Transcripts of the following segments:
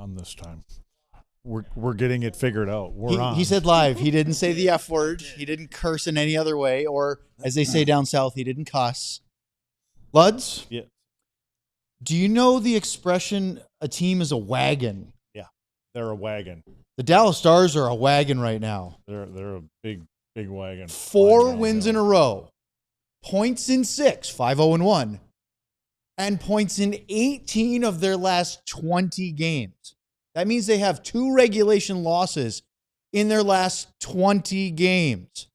on this time. We're getting it figured out. We're on. He said live. He didn't say the F word. He didn't curse in any other way, or as they say down south, he didn't cuss. Luds? Yeah. Do you know the expression, a team is a wagon? Yeah, they're a wagon. The Dallas Stars are a wagon right now. They're a big wagon. 4 wins in a row. Points in 6, 5-0-1. And points in 18 of their last 20 games. That means they have 2 regulation losses in their last 20 games.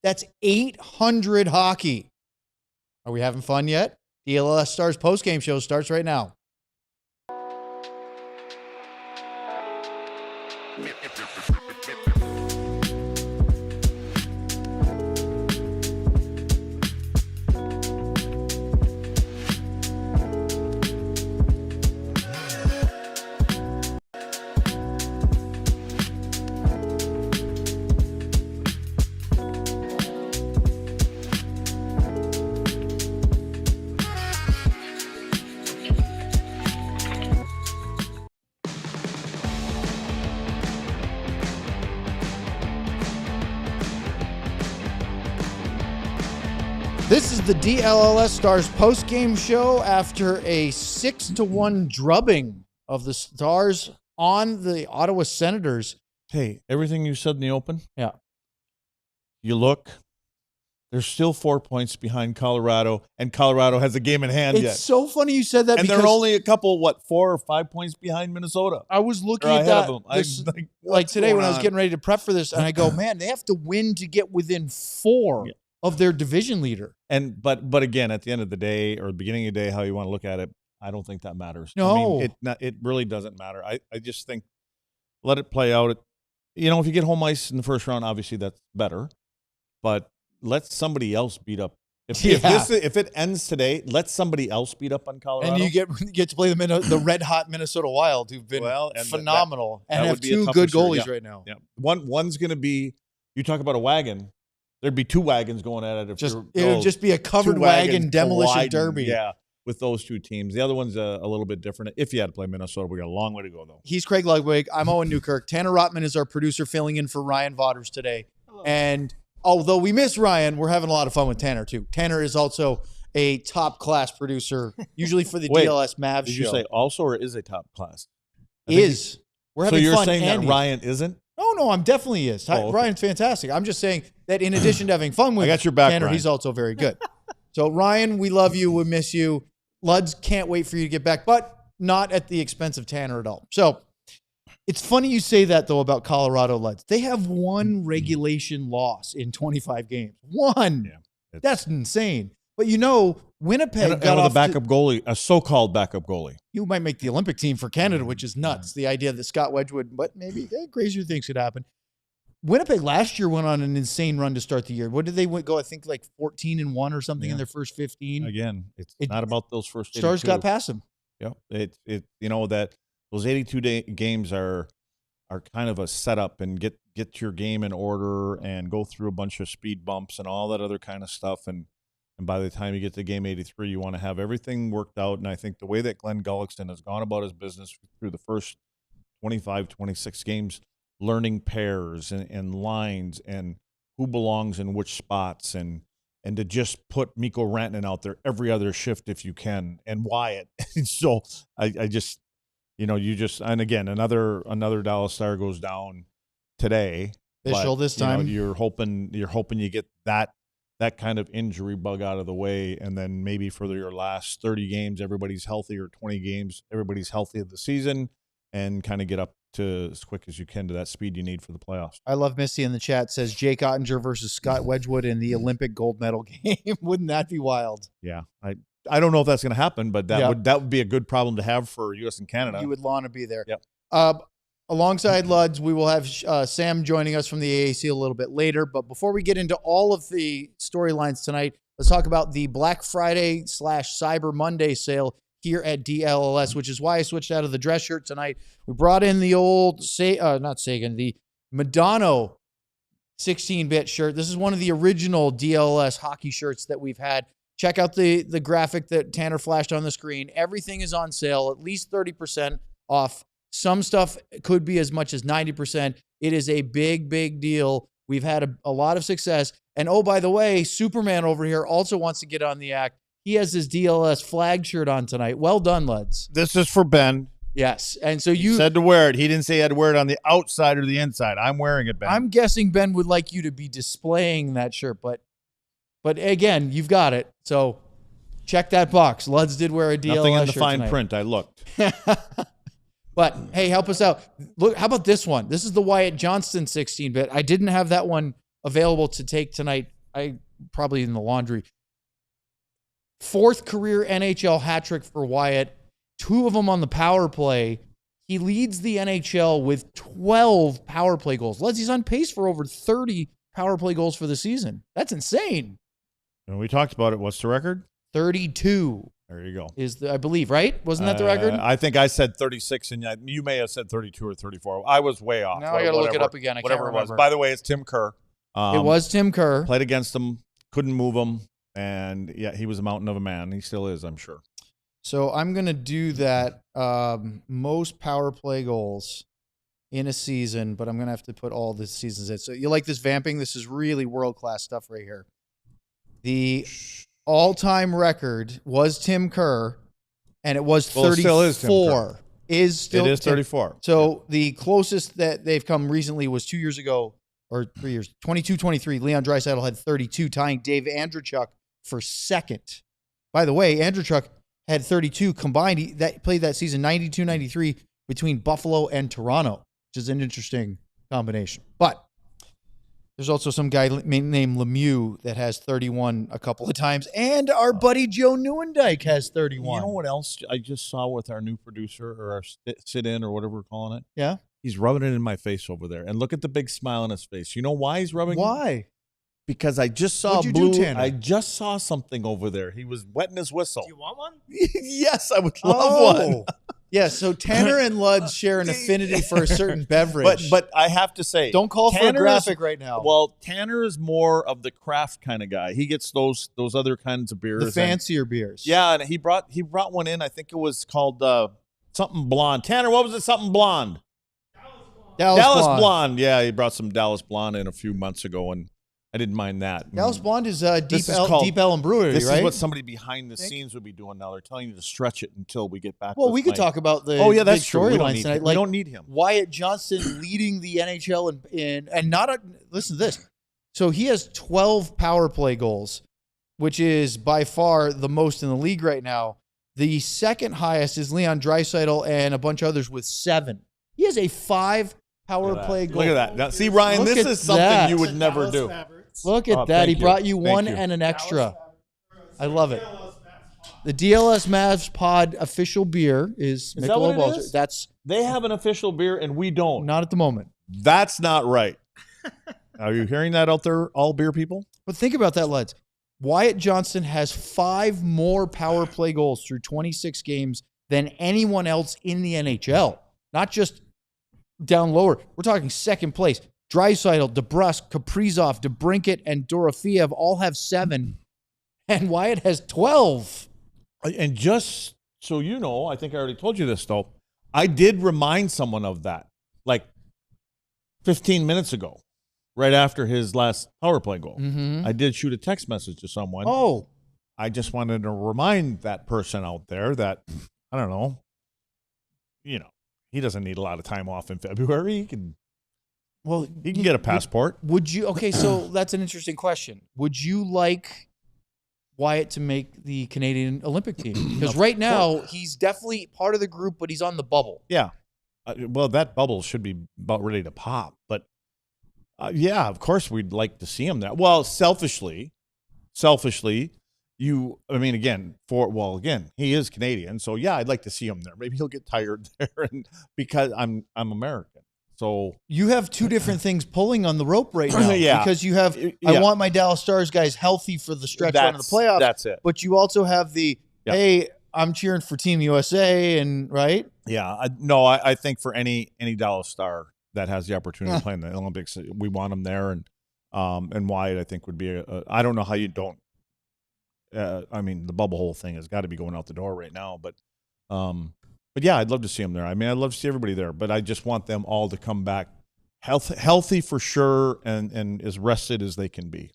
That's 800 hockey. Are we having fun yet? DLS Stars postgame show starts right now. This is the DLLS Stars post-game show after a 6-1 drubbing of the Stars on the Ottawa Senators. Hey, everything you said in the open? Yeah. You look, they're still 4 points behind Colorado, and Colorado has a game in hand yet. It's so funny you said that, and because they're only a couple, 4 or 5 points behind Minnesota. I was looking They're at ahead that of them. this, Like today when I was getting ready to prep for this, and I go, man, they have to win to get within 4 of their division leader. And but again, at the end of the day, or the beginning of the day, how you want to look at it, I don't think that matters. No. I mean, it really doesn't matter. I just think let it play out. If you get home ice in the first round, obviously that's better. But let somebody else beat up. If it ends today, let somebody else beat up on Colorado. And you get to play the red hot Minnesota Wild, who've been phenomenal and have 2 good goalies right now. Yeah, one's going to be. You talk about a wagon. There'd be 2 wagons going at it. It would just be a covered wagon demolition derby. Yeah, with those 2 teams. The other one's a little bit different. If you had to play Minnesota, we got a long way to go, though. He's Craig Ludwig. I'm Owen Newkirk. Tanner Rotman is our producer, filling in for Ryan Vaughters today. Hello. And although we miss Ryan, we're having a lot of fun with Tanner, too. Tanner is also a top-class producer, usually for the DLS Mavs show. Did you say also or is a top class? We're having fun. So you're saying that Ryan isn't? No, I'm definitely is. Okay. Ryan's fantastic. I'm just saying that in addition to having fun with I got your back, Tanner, Ryan. He's also very good. So, Ryan, we love you. We miss you. Luds can't wait for you to get back, but not at the expense of Tanner at all. So, it's funny you say that, though, about Colorado Luds. They have 1 regulation loss in 25 games. 1. Yeah, that's insane. But Winnipeg got off a backup goalie, a so-called backup goalie. You might make the Olympic team for Canada, which is nuts. The idea that Scott Wedgwood, but maybe crazier things could happen. Winnipeg last year went on an insane run to start the year. What did they go? I think like 14-1 or something in their first 15. Again, it's not about those first 82. Stars got past them. Yeah, that those 82 games are kind of a setup and get your game in order and go through a bunch of speed bumps and all that other kind of stuff. And by the time you get to game 83, you want to have everything worked out. And I think the way that Glenn Gullickson has gone about his business through the first 25, 26 games, learning pairs and lines and who belongs in which spots and to just put Mikko Rantanen out there every other shift if you can, and Wyatt. So I just, and again, another Dallas Star goes down today. Official this time. You're hoping you get that kind of injury bug out of the way, and then maybe for your last 30 games, everybody's healthy, or 20 games, everybody's healthy of the season, and kind of get up to as quick as you can to that speed you need for the playoffs. I love Misty in the chat says Jake Ottinger versus Scott Wedgwood in the Olympic gold medal game. Wouldn't that be wild? Yeah. I don't know if that's going to happen, but that would be a good problem to have for U.S. and Canada. You would want to be there. Yep. Alongside Luds, we will have Sam joining us from the AAC a little bit later. But before we get into all of the storylines tonight, let's talk about the Black Friday / Cyber Monday sale here at DLLS, which is why I switched out of the dress shirt tonight. We brought in the old, the Madonna 16-bit shirt. This is one of the original DLLS hockey shirts that we've had. Check out the graphic that Tanner flashed on the screen. Everything is on sale, at least 30% off Some stuff could be as much as 90%. It is a big, big deal. We've had a lot of success. And oh, by the way, Superman over here also wants to get on the act. He has his DLS flag shirt on tonight. Well done, lads. This is for Ben. Yes. And so you said to wear it. He didn't say he had to wear it on the outside or the inside. I'm wearing it, Ben. I'm guessing Ben would like you to be displaying that shirt, but again, you've got it. So check that box. Luds did wear a DLS shirt. Nothing in the fine tonight. print. I looked. But hey, help us out. Look, how about this one? This is the Wyatt Johnston 16-bit. I didn't have that one available to take tonight. I probably in the laundry. 4th career NHL hat trick for Wyatt. 2 of them on the power play. He leads the NHL with 12 power play goals. He's on pace for over 30 power play goals for the season. That's insane. And we talked about it. What's the record? 32. There you go. I believe, right? Wasn't that the record? I think I said 36, and you may have said 32 or 34. I was way off. Now I got to look it up again. I can't remember. It was. By the way, it's Tim Kerr. It was Tim Kerr. Played against him, couldn't move him, and yeah, he was a mountain of a man. He still is, I'm sure. So I'm going to do that most power play goals in a season, but I'm going to have to put all the seasons in. So you like this vamping? This is really world-class stuff right here. The all-time record was Tim Kerr, and it was 34. It still is 34. So the closest that they've come recently was 2 years ago, or 3 years, 22-23. Leon Draisaitl had 32, tying Dave Andreychuk for second. By the way, Andreychuk had 32 combined. He played that season 92-93 between Buffalo and Toronto, which is an interesting combination. But there's also some guy named Lemieux that has 31 a couple of times, and our buddy Joe Neuendijk has 31. You know what else I just saw with our new producer, or our sit-in, or whatever we're calling it? Yeah? He's rubbing it in my face over there. And look at the big smile on his face. You know why he's rubbing it? Why? Because I just saw What'd you do, Tanner? I just saw something over there. He was wetting his whistle. Do you want one? Yes, I would love one. Yeah, so Tanner and Luds share an affinity for a certain beverage. But I have to say, don't call for a graphic right now. Well, Tanner is more of the craft kind of guy. He gets those other kinds of beers, the fancier beers. Yeah, and he brought one in. I think it was called something blonde. Tanner, what was it? Something blonde. Dallas blonde. Yeah, he brought some Dallas blonde in a few months ago, and I didn't mind that. Dallas blonde is Deep Ellum Brewery, this right? is what somebody behind the scenes would be doing now. They're telling you to stretch it until we get back. Well, we could talk about the that's storylines tonight. We don't need him. Wyatt Johnston leading the NHL and not listen to this. So he has 12 power play goals, which is by far the most in the league right now. The second highest is Leon Draisaitl and a bunch of others with 7. He has a 5 power play goal. Look at that. Now, see, Ryan, this is something you would never do. Look at that. He brought you one and an extra. I love it. The DLS Mavs Pod official beer is Michelob Ultra. They have an official beer and we don't. Not at the moment. That's not right. Are you hearing that out there, all beer people? But think about that, lads. Wyatt Johnston has 5 more power play goals through 26 games than anyone else in the NHL. Not just down lower. We're talking second place. Draisaitl, DeBrusk, Kaprizov, DeBrincat, and Dorofeev all have 7, and Wyatt has 12. And just so you know, I think I already told you this, though. I did remind someone of that, like 15 minutes ago, right after his last power play goal. Mm-hmm. I did shoot a text message to someone. Oh. I just wanted to remind that person out there that, I don't know, he doesn't need a lot of time off in February. He can get a passport. Would you? Okay, so that's an interesting question. Would you like Wyatt to make the Canadian Olympic team? Because right now he's definitely part of the group, but he's on the bubble. Yeah. Well, that bubble should be about ready to pop. But yeah, of course we'd like to see him there. Well, selfishly, again, he is Canadian, so yeah, I'd like to see him there. Maybe he'll get tired there, and because I'm American. So you have 2 different things pulling on the rope right now. Yeah. Because you have, I want my Dallas Stars guys healthy for the stretch run of the playoffs. That's it. But you also have hey, I'm cheering for Team USA, and right? Yeah. I think for any Dallas Star that has the opportunity to play in the Olympics, we want them there, and Wyatt, I think, would be I don't know how you don't. The bubble hole thing has got to be going out the door right now, but But yeah, I'd love to see them there. I mean, I'd love to see everybody there, but I just want them all to come back healthy for sure and as rested as they can be.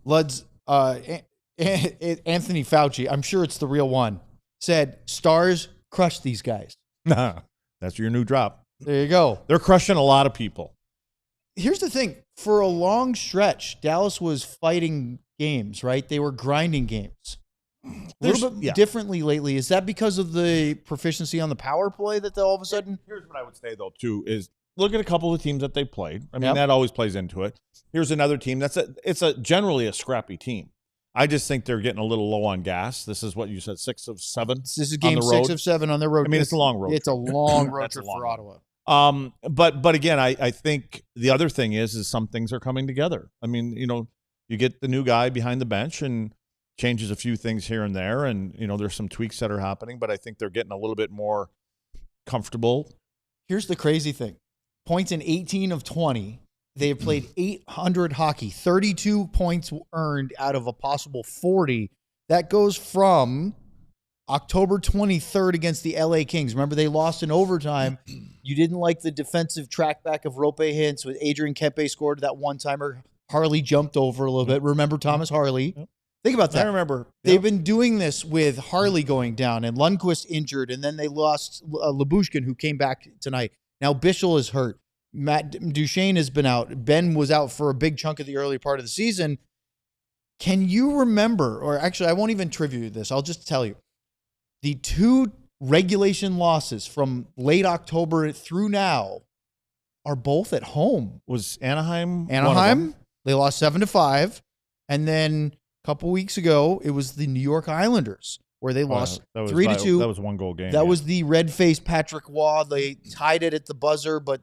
Luds, Anthony Fauci, I'm sure it's the real one, said Stars crush these guys. That's your new drop. There you go. They're crushing a lot of people. Here's the thing. For a long stretch, Dallas was fighting games, right? They were grinding games. A little bit differently lately. Is that because of the proficiency on the power play that all of a sudden? Here's what I would say, though, too, is look at a couple of teams that they played. I mean, that always plays into it. Here's another team it's generally a scrappy team. I just think they're getting a little low on gas. This is what you said, 6 of 7. This is game 6 of 7 on their road. I mean, it's a long road. It's a long road trip for Ottawa. But again, I think the other thing is some things are coming together. I mean, you get the new guy behind the bench and changes a few things here and there, and there's some tweaks that are happening. But I think they're getting a little bit more comfortable. Here's the crazy thing: points in 18 of 20. They have played 800 hockey, 32 points earned out of a possible 40. That goes from October 23rd against the LA Kings. Remember, they lost in overtime. You didn't like the defensive track back of Rope Hintz with Adrian Kempe scored that one-timer. Harley jumped over a little bit. Remember Thomas Harley? Yep. Think about that. I remember. They've been doing this with Harley going down and Lundqvist injured, and then they lost Lyubushkin, who came back tonight. Now Bichel is hurt. Matt Duchene has been out. Ben was out for a big chunk of the early part of the season. Can you remember, or actually I won't even trivia this, I'll just tell you. The 2 regulation losses from late October through now are both at home. Was Anaheim? Anaheim, they lost 7-5. And then a couple weeks ago, it was the New York Islanders where they lost 3-2. That was a 1-goal game. That was the red-faced Patrick Waugh. They tied it at the buzzer, but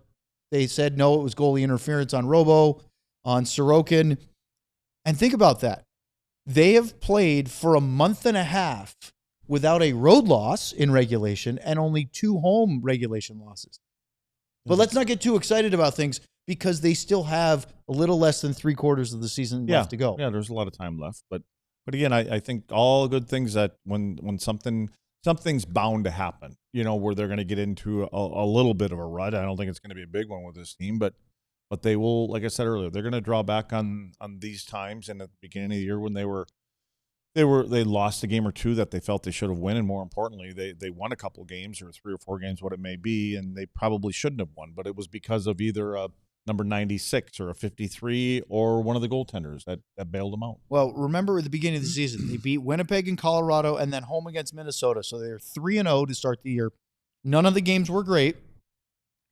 they said no, it was goalie interference on Robo, on Sorokin. And think about that. They have played for a month and a half without a road loss in regulation and only 2 home regulation losses. But let's not get too excited about things because they still have a little less than 3/4 of the season left to go. Yeah, there's a lot of time left. But again, I think all good things that when something's bound to happen, where they're going to get into a little bit of a rut. I don't think it's going to be a big one with this team, but they will, like I said earlier, they're going to draw back on these times. And at the beginning of the year when they lost a game or 2 that they felt they should have won, and more importantly, they won a couple games or 3 or 4 games, what it may be, and they probably shouldn't have won. But it was because of either a number 96 or a 53 or one of the goaltenders that bailed them out. Well, remember at the beginning of the season, they beat Winnipeg and Colorado and then home against Minnesota. So they're 3-0 to start the year. None of the games were great.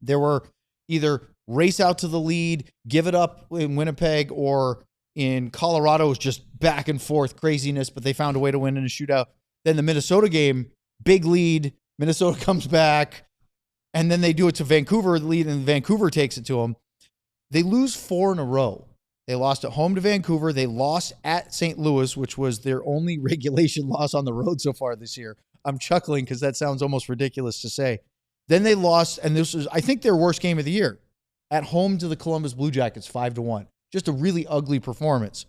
There were either race out to the lead, give it up in Winnipeg, or in Colorado, it was just back and forth craziness, but they found a way to win in a shootout. Then the Minnesota game, big lead, Minnesota comes back, and then they do it to Vancouver, the lead, and Vancouver takes it to them. They lose 4 in a row. They lost at home to Vancouver. They lost at St. Louis, which was their only regulation loss on the road so far this year. I'm chuckling because that sounds almost ridiculous to say. Then they lost, and this was, I think, their worst game of the year, at home to the Columbus Blue Jackets, 5-1. Just a really ugly performance.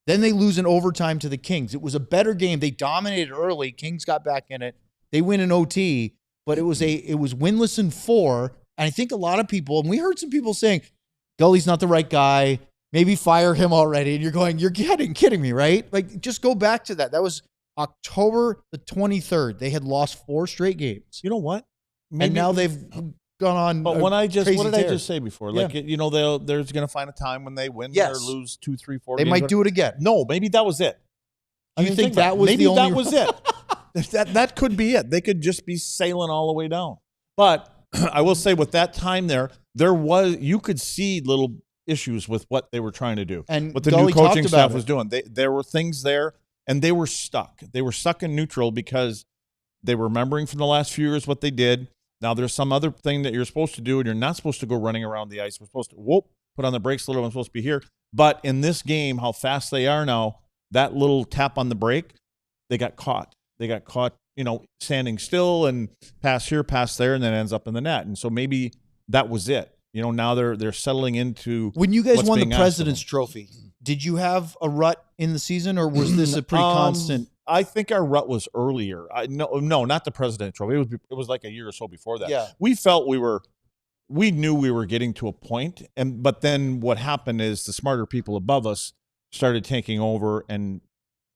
Then they lose in overtime to the Kings. It was a better game. They dominated early. Kings got back in it. They win in OT, but it was winless in 4. And I think a lot of people, and we heard some people saying, Gully's not the right guy. Maybe fire him already. And you're going, you're kidding me, right? Like, just go back to that. That was October the 23rd. They had lost 4 straight games. You know what? And now they've gone on. But what did I just say before? Yeah. Like, there's going to find a time when they win or lose 2, 3, 4 They games. might do it again. No, maybe that was it. Do you think that was maybe the only? that was it? That could be it. They could just be sailing all the way down. But I will say, with that time you could see little issues with what they were trying to do And what the Gully new coaching talked staff about was doing. There were things there, and they were stuck. They were stuck in neutral because they were remembering from the last few years what they did. Now there's some other thing that you're supposed to do, and you're not supposed to go running around the ice. We're supposed to put on the brakes a little. I'm supposed to be here. But in this game, how fast they are now, that little tap on the brake, they got caught. They got caught, standing still and pass here, pass there, and then ends up in the net. And so maybe that was it. Now they're settling into. When you guys won the President's Trophy, did you have a rut in the season, or was this a pretty constant? I think our rut was earlier. No, not the President's Trophy. It was like a year or so before that. Yeah. We felt we knew we were getting to a point, but then what happened is the smarter people above us started taking over and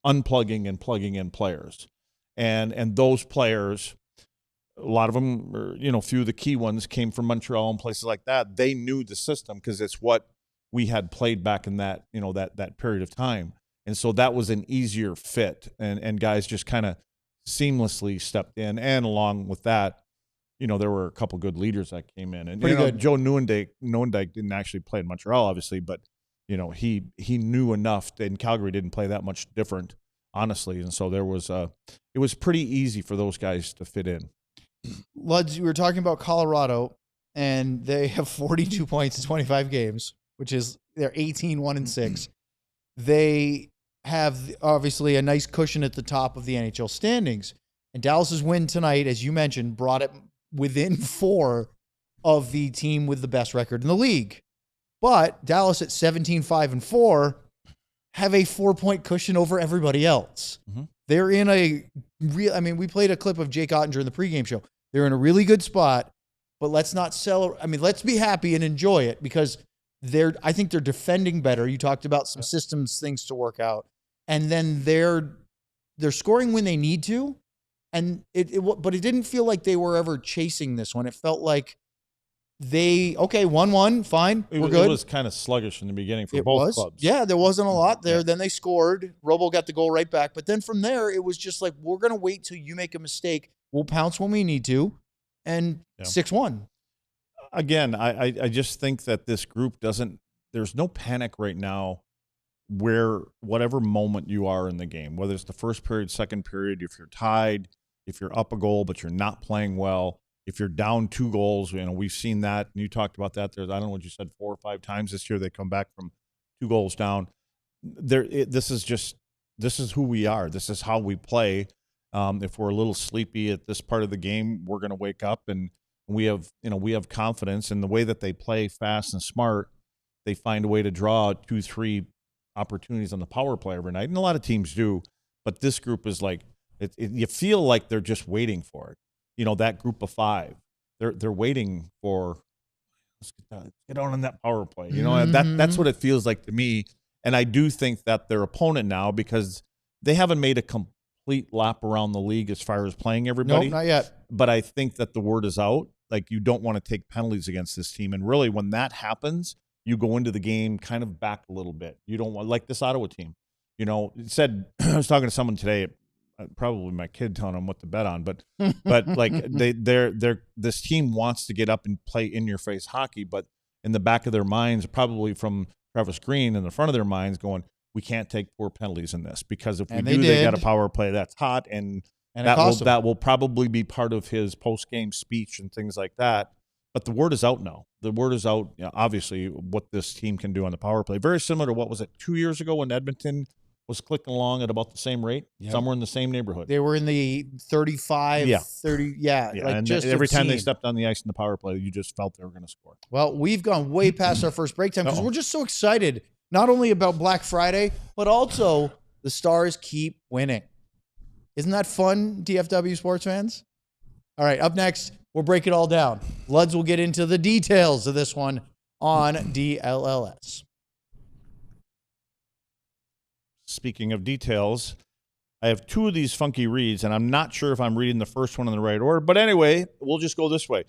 unplugging and plugging in players, and those players, a lot of them, or, a few of the key ones came from Montreal and places like that. They knew the system because it's what we had played back in that that period of time, and so that was an easier fit, and guys just kind of seamlessly stepped in, and along with that, there were a couple good leaders that came in, and good. Joe Nieuwendyk didn't actually play in Montreal, obviously, but he knew enough, and Calgary didn't play that much different, honestly, and so it was pretty easy for those guys to fit in. Luds, we were talking about Colorado, and they have 42 points in 25 games, which is they're 18-1-6. They have obviously a nice cushion at the top of the NHL standings, and Dallas's win tonight, as you mentioned, brought it within 4 of the team with the best record in the league. But Dallas at 17-5-4 have a 4-point cushion over everybody else. Mm-hmm. They're in a real, we played a clip of Jake Ottinger in the pregame show. They're in a really good spot, but let's not let's be happy and enjoy it, because I think they're defending better. You talked about some systems things to work out, and then they're scoring when they need to. And but it didn't feel like they were ever chasing this one. It felt like 1-1, fine, we're good. It was kind of sluggish in the beginning for both clubs. Yeah, there wasn't a lot there. Yeah. Then they scored. Robo got the goal right back. But then from there, it was just like, we're going to wait till you make a mistake. We'll pounce when we need to. And 6-1. Again, I just think that this group there's no panic right now where whatever moment you are in the game, whether it's the first period, second period, if you're tied, if you're up a goal but you're not playing well, if you're down 2 goals, we've seen that, and you talked about that. There's, I don't know what you said, 4 or 5 times this year they come back from 2 goals down. This is who we are. This is how we play. If we're a little sleepy at this part of the game, we're going to wake up, and we have confidence in the way that they play fast and smart. They find a way to draw 2-3 opportunities on the power play every night, and a lot of teams do. But this group is like, you feel like they're just waiting for it. That group of 5, they're waiting for, let's get on that power play. That's what it feels like to me. And I do think that their opponent now, because they haven't made a complete lap around the league as far as playing everybody. Nope, not yet. But I think that the word is out. Like, you don't want to take penalties against this team. And really, when that happens, you go into the game kind of back a little bit. You don't want, like this Ottawa team. It said, I was talking to someone today, probably my kid telling them what to bet on, but like this team wants to get up and play in your face hockey, but in the back of their minds, probably from Travis Green in the front of their minds, going, we can't take 4 penalties in this, because if we do, they got a power play that's hot, and that will probably be part of his post-game speech and things like that. But the word is out now. The word is out, obviously, what this team can do on the power play. Very similar to, what was it, 2 years ago when Edmonton was clicking along at about the same rate, somewhere in the same neighborhood. They were in the 35, 30, like, and just every time they stepped on the ice in the power play, you just felt they were going to score. Well, we've gone way past our first break time, because we're just so excited, not only about Black Friday, but also the Stars keep winning. Isn't that fun, DFW sports fans? All right, up next, we'll break it all down. Luds will get into the details of this one on DLLS. Speaking of details, I have 2 of these funky reads, and I'm not sure if I'm reading the first one in the right order. But anyway, we'll just go this way.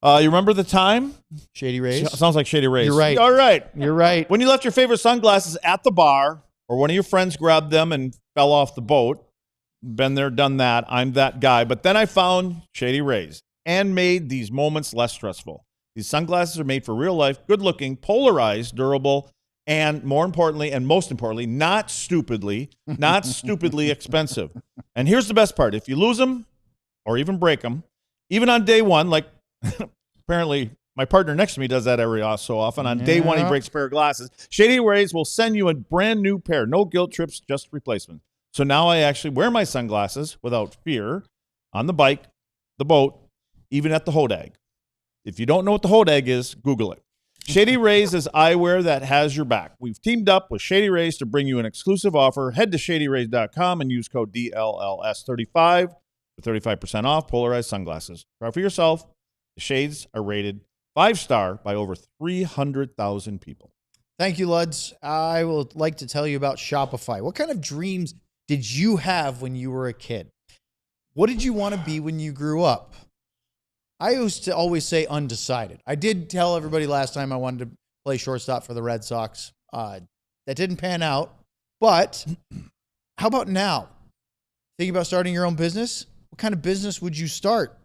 You remember the time? Shady Rays? Sounds like Shady Rays. You're right. All right. You're right. When you left your favorite sunglasses at the bar, or one of your friends grabbed them and fell off the boat. Been there, done that. I'm that guy. But then I found Shady Rays and made these moments less stressful. These sunglasses are made for real life, good-looking, polarized, durable, and more importantly, and most importantly, not stupidly expensive. And here's the best part. If you lose them or even break them, even on day one, like apparently my partner next to me does that every so often. On day one, he breaks a pair of glasses. Shady Rays will send you a brand new pair. No guilt trips, just replacement. So now I actually wear my sunglasses without fear on the bike, the boat, even at the hodag. If you don't know what the hodag is, Google it. Shady Rays is eyewear that has your back. We've teamed up with Shady Rays to bring you an exclusive offer. Head to shadyrays.com and use code DLLS35 for 35% off polarized sunglasses. Try for yourself. The shades are rated 5-star by over 300,000 people. Thank you, Luds. I would like to tell you about Shopify. What kind of dreams did you have when you were a kid? What did you want to be when you grew up? I used to always say undecided. I did tell everybody last time I wanted to play shortstop for the Red Sox. That didn't pan out. But how about now? Thinking about starting your own business? What kind of business would you start?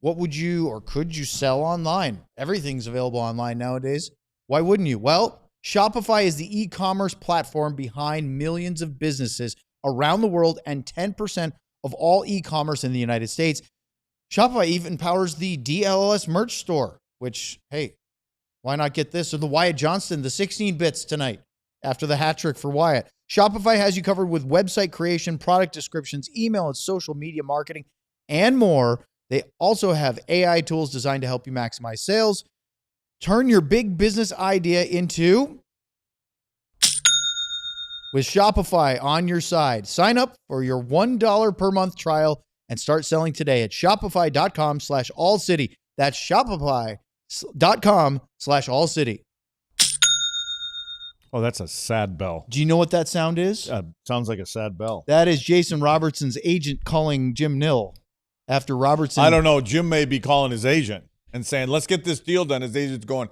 What would you or could you sell online? Everything's available online nowadays. Why wouldn't you? Well, Shopify is the e-commerce platform behind millions of businesses around the world and 10% of all e-commerce in the United States. Shopify even powers the Dlls merch store, which, hey, why not get this? Or the Wyatt Johnston, the 16 bits tonight after the hat trick for Wyatt. Shopify has you covered with website creation, product descriptions, email and social media marketing, and more. They also have AI tools designed to help you maximize sales. Turn your big business idea into with Shopify on your side. Sign up for your $1 per month trial and start selling today at shopify.com/allcity. That's shopify.com/allcity. Oh, that's a sad bell. Do you know what that sound is? Sounds like a sad bell. That is Jason Robertson's agent calling Jim Nill after Robertson. I don't know. Jim may be calling his agent and saying, let's get this deal done. His agent's going,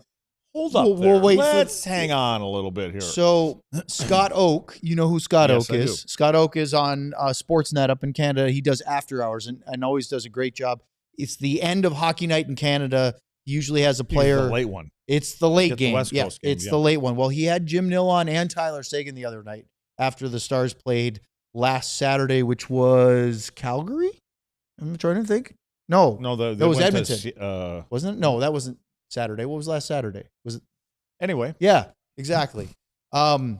hold up there. Let's hang on a little bit here. So Scott Oak, you know who Scott Yes, Oak I is? do. Scott Oak is on Sportsnet up in Canada. He does after hours and always does a great job. It's the end of hockey night in Canada. He usually has a player. He's the late one. It's the late Get the game. West Coast game, It's yeah. the late one. Well, he had Jim Nill on and Tyler Seguin the other night after the Stars played last Saturday, which was Calgary. I'm trying to think. No, No, that was Edmonton. Wasn't it? No, that wasn't Saturday. What was last Saturday? Was it? Anyway. Yeah, exactly. I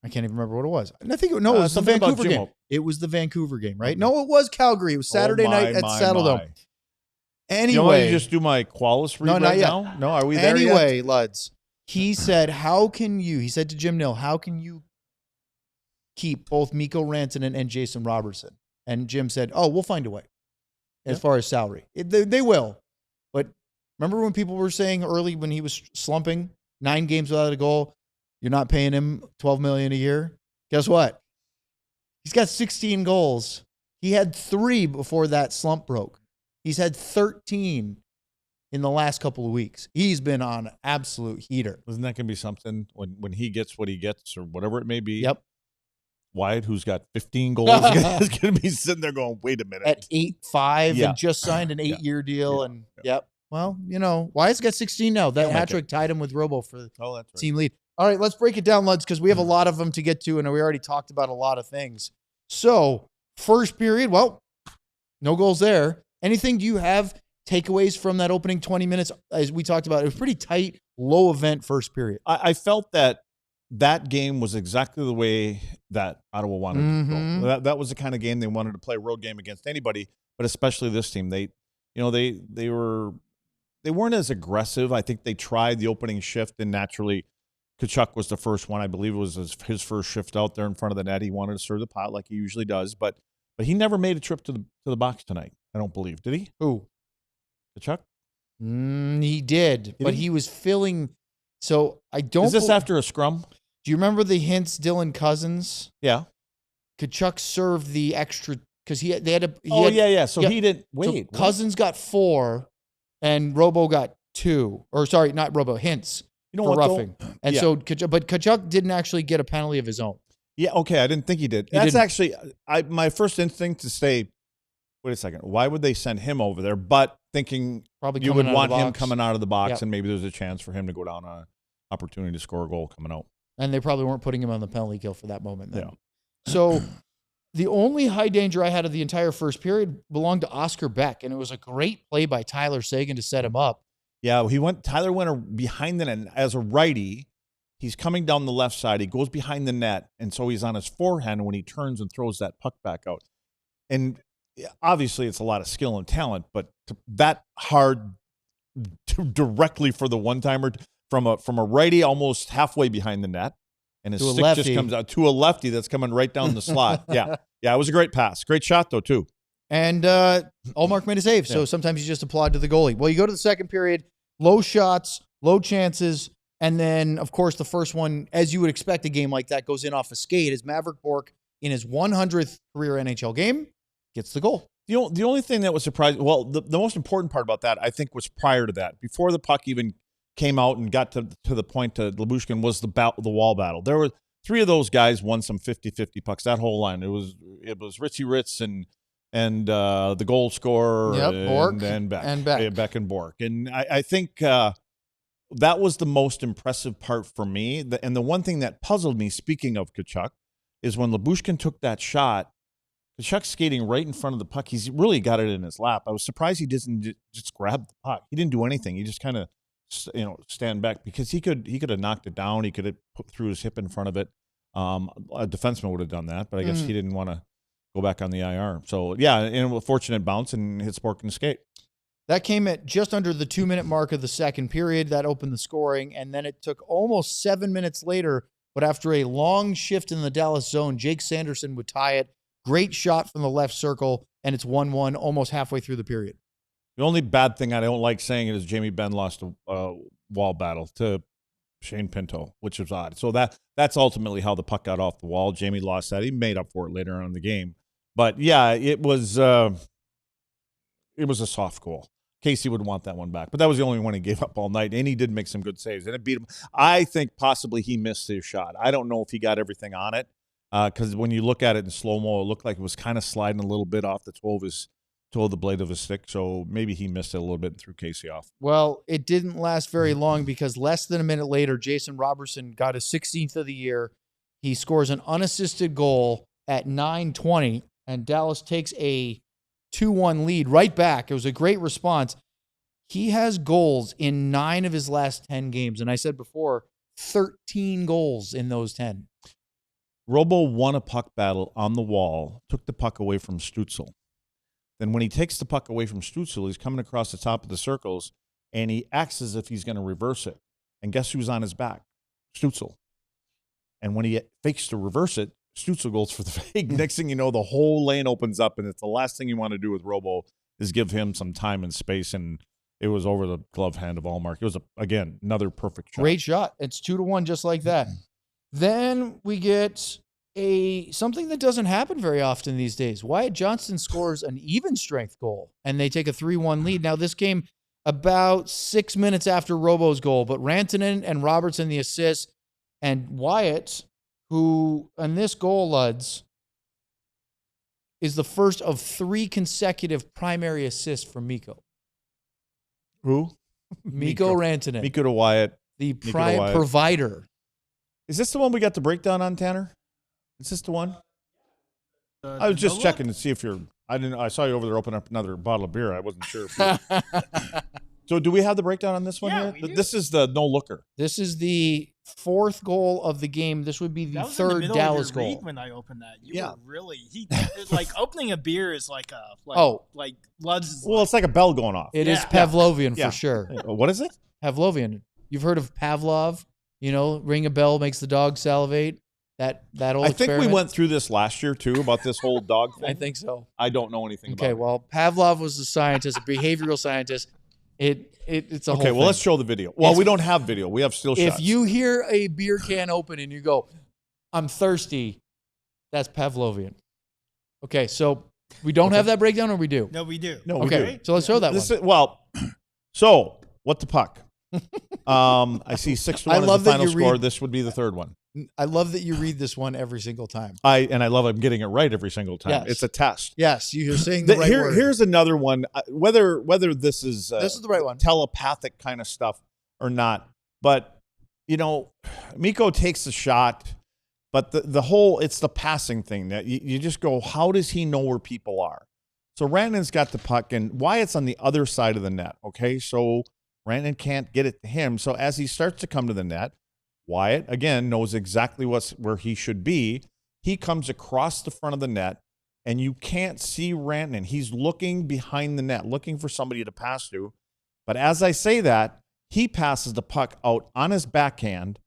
can't even remember what it was. And I think it was the something about Vancouver Jim game. Oak. It was the Vancouver game, right? Okay. No, it was Calgary. It was Saturday night at Saddledome. Anyway, You want me to just do my Qualis read not right yet. now? No, are we there yet? Anyway, Luds, he said, he said to Jim Nill, how can you keep both Mikko Rantanen and Jason Robertson? And Jim said, oh, we'll find a way as far as salary. They will. But remember when people were saying early when he was slumping, 9 games without a goal, you're not paying him $12 million a year? Guess what? He's got 16 goals. He had 3 before that slump broke. He's had 13 in the last couple of weeks. He's been on absolute heater. Isn't that going to be something when he gets what he gets or whatever it may be? Yep. Wyatt, who's got 15 goals, is going to be sitting there going, wait a minute. At 8.5 Yeah. and just signed an 8-year deal. Yeah. And yep. Well, Wyatt's got 16 now. That He'll hat make trick tied him with Robo for the Oh, that's right. team lead. All right, let's break it down, Luds, because we have a lot of them to get to, and we already talked about a lot of things. So, first period, well, no goals there. Anything, do you have takeaways from that opening 20 minutes? As we talked about, it was pretty tight, low event first period. I felt that game was exactly the way that Ottawa wanted to go. That was the kind of game they wanted to play, a road game against anybody, but especially this team. They weren't as aggressive. I think they tried the opening shift, and naturally Tkachuk was the first one. I believe it was his first shift out there in front of the net. He wanted to serve the pot like he usually does, but he never made a trip to the box tonight. I don't believe. Did he? Who? Tkachuk? He did, but he was filling. So I don't. Is this after a scrum? Do you remember the hints, Dylan Cousins? Yeah. Tkachuk served the extra because he had a. So he didn't wait. So Cousins got 4, and Robo got 2. Or sorry, not Robo. Hints for roughing. And so Tkachuk didn't actually get a penalty of his own. Yeah. Okay. I didn't think he did. That's actually my first instinct to say, wait a second. Why would they send him over there? But thinking Probably you would coming out of want the him box. coming out of the box, Yep. and maybe there's a chance for him to go down on an opportunity to score a goal coming out. And they probably weren't putting him on the penalty kill for that moment then. Yeah. So the only high danger I had of the entire first period belonged to Oscar Beck, and it was a great play by Tyler Seguin to set him up. Yeah, Tyler went behind the net, and as a righty, he's coming down the left side. He goes behind the net, and so he's on his forehand when he turns and throws that puck back out. And obviously, it's a lot of skill and talent, but that hard directly for the one-timer from a righty almost halfway behind the net, and his To a stick lefty. just comes out to a lefty that's coming right down the slot. Yeah, it was a great pass, great shot though too. And Ullmark made a save, so sometimes you just applaud to the goalie. Well, you go to the second period, low shots, low chances, and then, of course, the first one, as you would expect a game like that, goes in off a skate as Mavrik Bourque, in his 100th career NHL game, gets the goal. The only thing that was surprising, well, the most important part about that, I think, was prior to that, before the puck even came out and got to the point to Lyubushkin, was the wall battle. There were 3 of those guys won some 50-50 pucks, that whole line. It was Ritzy Ritz and the goal scorer, Bourque and Beck. And Beck. Beck and Bourque. And I think that was the most impressive part for me. And the one thing that puzzled me, speaking of Tkachuk, is when Lyubushkin took that shot, Tkachuk's skating right in front of the puck. He's really got it in his lap. I was surprised he didn't just grab the puck. He didn't do anything. He just kind of, stand back, because he could have knocked it down. He could have put through his hip in front of it. A defenseman would have done that, but I guess he didn't want to go back on the IR. So, yeah, and a fortunate bounce and hits Bourque in the skate. That came at just under the 2-minute mark of the second period. That opened the scoring, and then it took almost 7 minutes later, but after a long shift in the Dallas zone, Jake Sanderson would tie it. Great shot from the left circle, and it's 1-1 almost halfway through the period. The only bad thing I don't like saying it is Jamie Benn lost a wall battle to Shane Pinto, which was odd. So that's ultimately how the puck got off the wall. Jamie lost that. He made up for it later on in the game. But, yeah, it was a soft goal. Casey would want that one back. But that was the only one he gave up all night, and he did make some good saves. And it beat him. I think possibly he missed his shot. I don't know if he got everything on it, because when you look at it in slow-mo, it looked like it was kind of sliding a little bit off the toe of the blade of his stick. So maybe he missed it a little bit and threw Casey off. Well, it didn't last very long, because less than a minute later, Jason Robertson got his 16th of the year. He scores an unassisted goal at 9:20, and Dallas takes a 2-1 lead right back. It was a great response. He has goals in 9 of his last 10 games. And I said before, 13 goals in those 10. Robo won a puck battle on the wall, took the puck away from Stützle. Then when he takes the puck away from Stützle, he's coming across the top of the circles, and he acts as if he's going to reverse it. And guess who's on his back? Stützle. And when he fakes to reverse it, Stützle goes for the fake. Next thing you know, the whole lane opens up, and it's the last thing you want to do with Robo is give him some time and space, and it was over the glove hand of Ullmark. It was, again, another perfect shot. Great shot. It's 2-1 just like that. Then we get something that doesn't happen very often these days. Wyatt Johnston scores an even strength goal, and they take a 3-1 lead. Now, this came about 6 minutes after Robo's goal, but Rantanen and Robertson the assists, and Wyatt, who, on this goal, Luds, is the first of 3 consecutive primary assists from Mikko. Who? Mikko Rantanen. Mikko to Wyatt. The prime provider. Is this the one we got the breakdown on, Tanner? Is this the one? I was just checking to see if you're. I saw you over there open up another bottle of beer. I wasn't sure. So do we have the breakdown on this one here? This is the no-looker. This is the 4th goal of the game. This would be the 3rd Dallas goal. When I opened that, you were really like opening a beer is like Luds. Well, it's like a bell going off. It is Pavlovian for sure. What is it? Pavlovian. You've heard of Pavlov? Ring a bell makes the dog salivate. That old. I think we went through this last year too about this whole dog thing. I think so. I don't know anything about it. Okay, well, Pavlov was a scientist, a behavioral scientist. It's a whole thing. Well, let's show the video. Well, we don't have video. We have still shots. If you hear a beer can open and you go, "I'm thirsty," that's Pavlovian. Okay, so we don't have that breakdown, or we do? No, we do. No, we do. So let's show that one. So what the puck? I see 6-1 as the final score. This would be the 3rd one. I love that you read this one every single time. I love I'm getting it right every single time. Yes. It's a test. Yes, you're saying the right word. Here's another one. Whether this is the right one, telepathic kind of stuff or not, but Mikko takes the shot, but the whole it's the passing thing that you just go, how does he know where people are? So Rantanen's got the puck, and Wyatt's on the other side of the net. Okay, so Rantanen can't get it to him. So as he starts to come to the net, Wyatt, again, knows exactly where he should be. He comes across the front of the net, and you can't see Rantanen. He's looking behind the net, looking for somebody to pass to. But as I say that, he passes the puck out on his backhand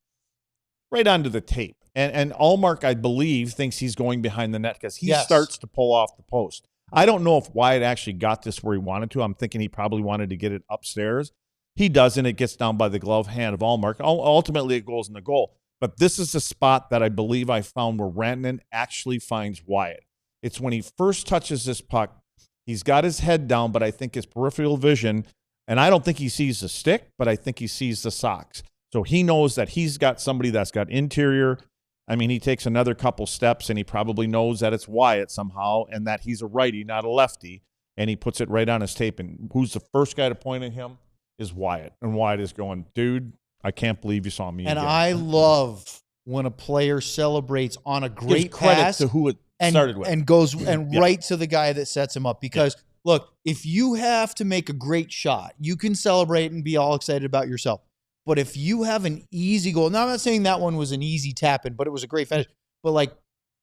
right onto the tape. And Ullmark, I believe, thinks he's going behind the net because he starts to pull off the post. I don't know if Wyatt actually got this where he wanted to. I'm thinking he probably wanted to get it upstairs. He doesn't. It gets down by the glove hand of Ullmark. Ultimately, it goes in the goal. But this is the spot that I believe I found where Rantanen actually finds Wyatt. It's when he first touches this puck. He's got his head down, but I think his peripheral vision, and I don't think he sees the stick, but I think he sees the socks. So he knows that he's got somebody that's got interior. I mean, he takes another couple steps, and he probably knows that it's Wyatt somehow and that he's a righty, not a lefty, and he puts it right on his tape. And who's the first guy to point at him is Wyatt. And Wyatt is going, dude, I can't believe you saw me And again. I love when a player celebrates on a great Gives credit pass to who it started with. and goes right to the guy that sets him up. Because, look, if you have to make a great shot, you can celebrate and be all excited about yourself. But if you have an easy goal, now I'm not saying that one was an easy tap-in, but it was a great finish. But like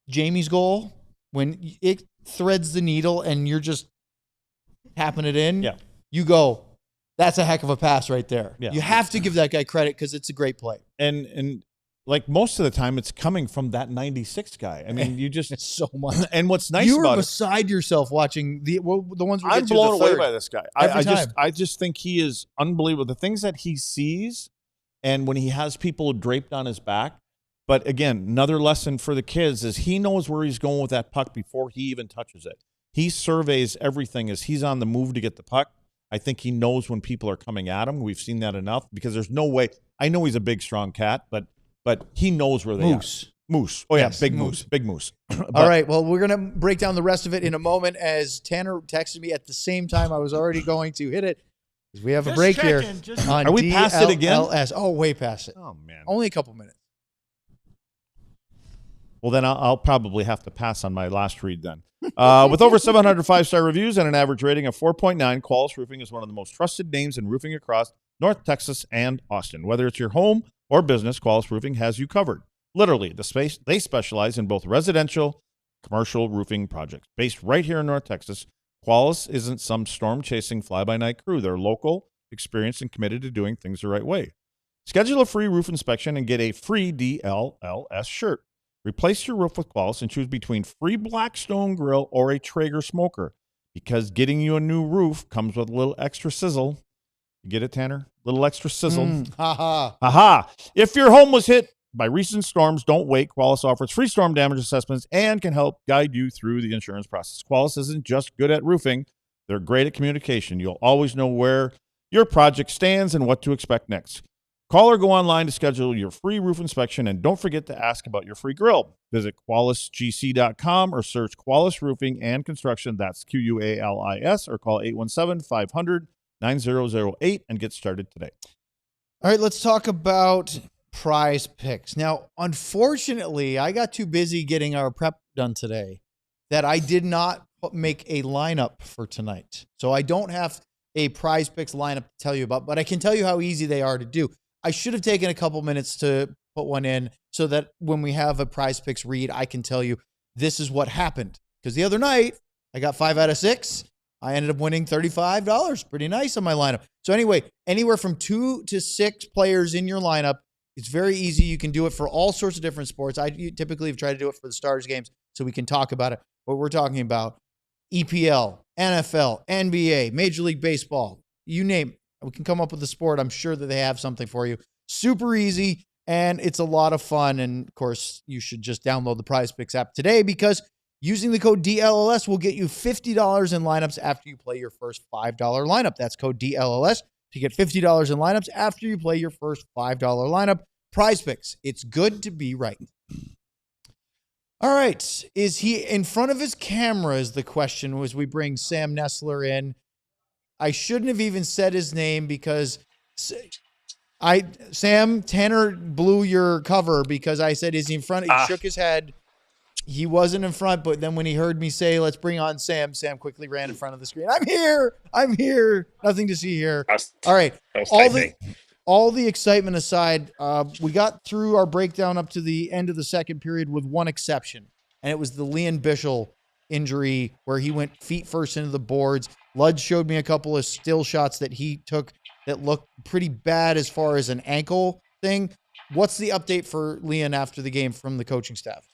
Jamie's goal, when it threads the needle and you're just tapping it in, you go, that's a heck of a pass right there. Yeah. You have to give that guy credit because it's a great play. And like most of the time, it's coming from that 96 guy. I mean, you just so much. And what's nice you about were beside yourself watching the ones. I'm blown away by this guy. I just think he is unbelievable. The things that he sees, and when he has people draped on his back. But again, another lesson for the kids is he knows where he's going with that puck before he even touches it. He surveys everything as he's on the move to get the puck. I think he knows when people are coming at him. We've seen that enough because there's no way. I know he's a big, strong cat, but he knows where they are. Moose. Oh, yeah, yes, big moose. Big moose. All right, well, we're going to break down the rest of it in a moment as Tanner texted me at the same time I was already going to hit it. We have a break here. Are we past it again? Oh, way past it. Oh, man. Only a couple minutes. Well, then I'll probably have to pass on my last read then. With over 700 five-star reviews and an average rating of 4.9, Qualis Roofing is one of the most trusted names in roofing across North Texas and Austin. Whether it's your home or business, Qualis Roofing has you covered. Literally, they specialize in both residential, commercial roofing projects. Based right here in North Texas, Qualis isn't some storm-chasing fly-by-night crew. They're local, experienced, and committed to doing things the right way. Schedule a free roof inspection and get a free DLLS shirt. Replace your roof with Qualis and choose between free Blackstone grill or a Traeger smoker because getting you a new roof comes with a little extra sizzle. You get it, Tanner? Little extra sizzle. Ha-ha. If your home was hit by recent storms, don't wait. Qualis offers free storm damage assessments and can help guide you through the insurance process. Qualis isn't just good at roofing. They're great at communication. You'll always know where your project stands and what to expect next. Call or go online to schedule your free roof inspection, and don't forget to ask about your free grill. Visit QualisGC.com or search Qualis Roofing and Construction. That's Qualis, or call 817-500-9008 and get started today. All right, let's talk about prize picks. Now, unfortunately, I got too busy getting our prep done today that I did not make a lineup for tonight. So I don't have a prize picks lineup to tell you about, but I can tell you how easy they are to do. I should have taken a couple minutes to put one in so that when we have a prize picks read, I can tell you this is what happened. Because the other night, I got 5 out of 6. I ended up winning $35. Pretty nice on my lineup. So anyway, anywhere from 2 to 6 players in your lineup. It's very easy. You can do it for all sorts of different sports. I typically have tried to do it for the Stars games so we can talk about it. But we're talking about EPL, NFL, NBA, Major League Baseball, you name it. We can come up with a sport. I'm sure that they have something for you. Super easy, and it's a lot of fun. And, of course, you should just download the Prize Picks app today because using the code DLLS will get you $50 in lineups after you play your first $5 lineup. That's code DLLS to get $50 in lineups after you play your first $5 lineup. Prize Picks. It's good to be right. All right. Is he in front of his camera is the question as we bring Sam Nestler in. I shouldn't have even said his name because Tanner blew your cover because I said, is he in front? He shook his head. He wasn't in front, but then when he heard me say, let's bring on Sam, Sam quickly ran in front of the screen. I'm here. Nothing to see here. All right. All the excitement aside, we got through our breakdown up to the end of the second period with one exception, and it was the Leon Bischel injury where he went feet first into the boards. Lud showed me a couple of still shots that he took that looked pretty bad as far as an ankle thing. What's the update for Leon after the game from the coaching staff?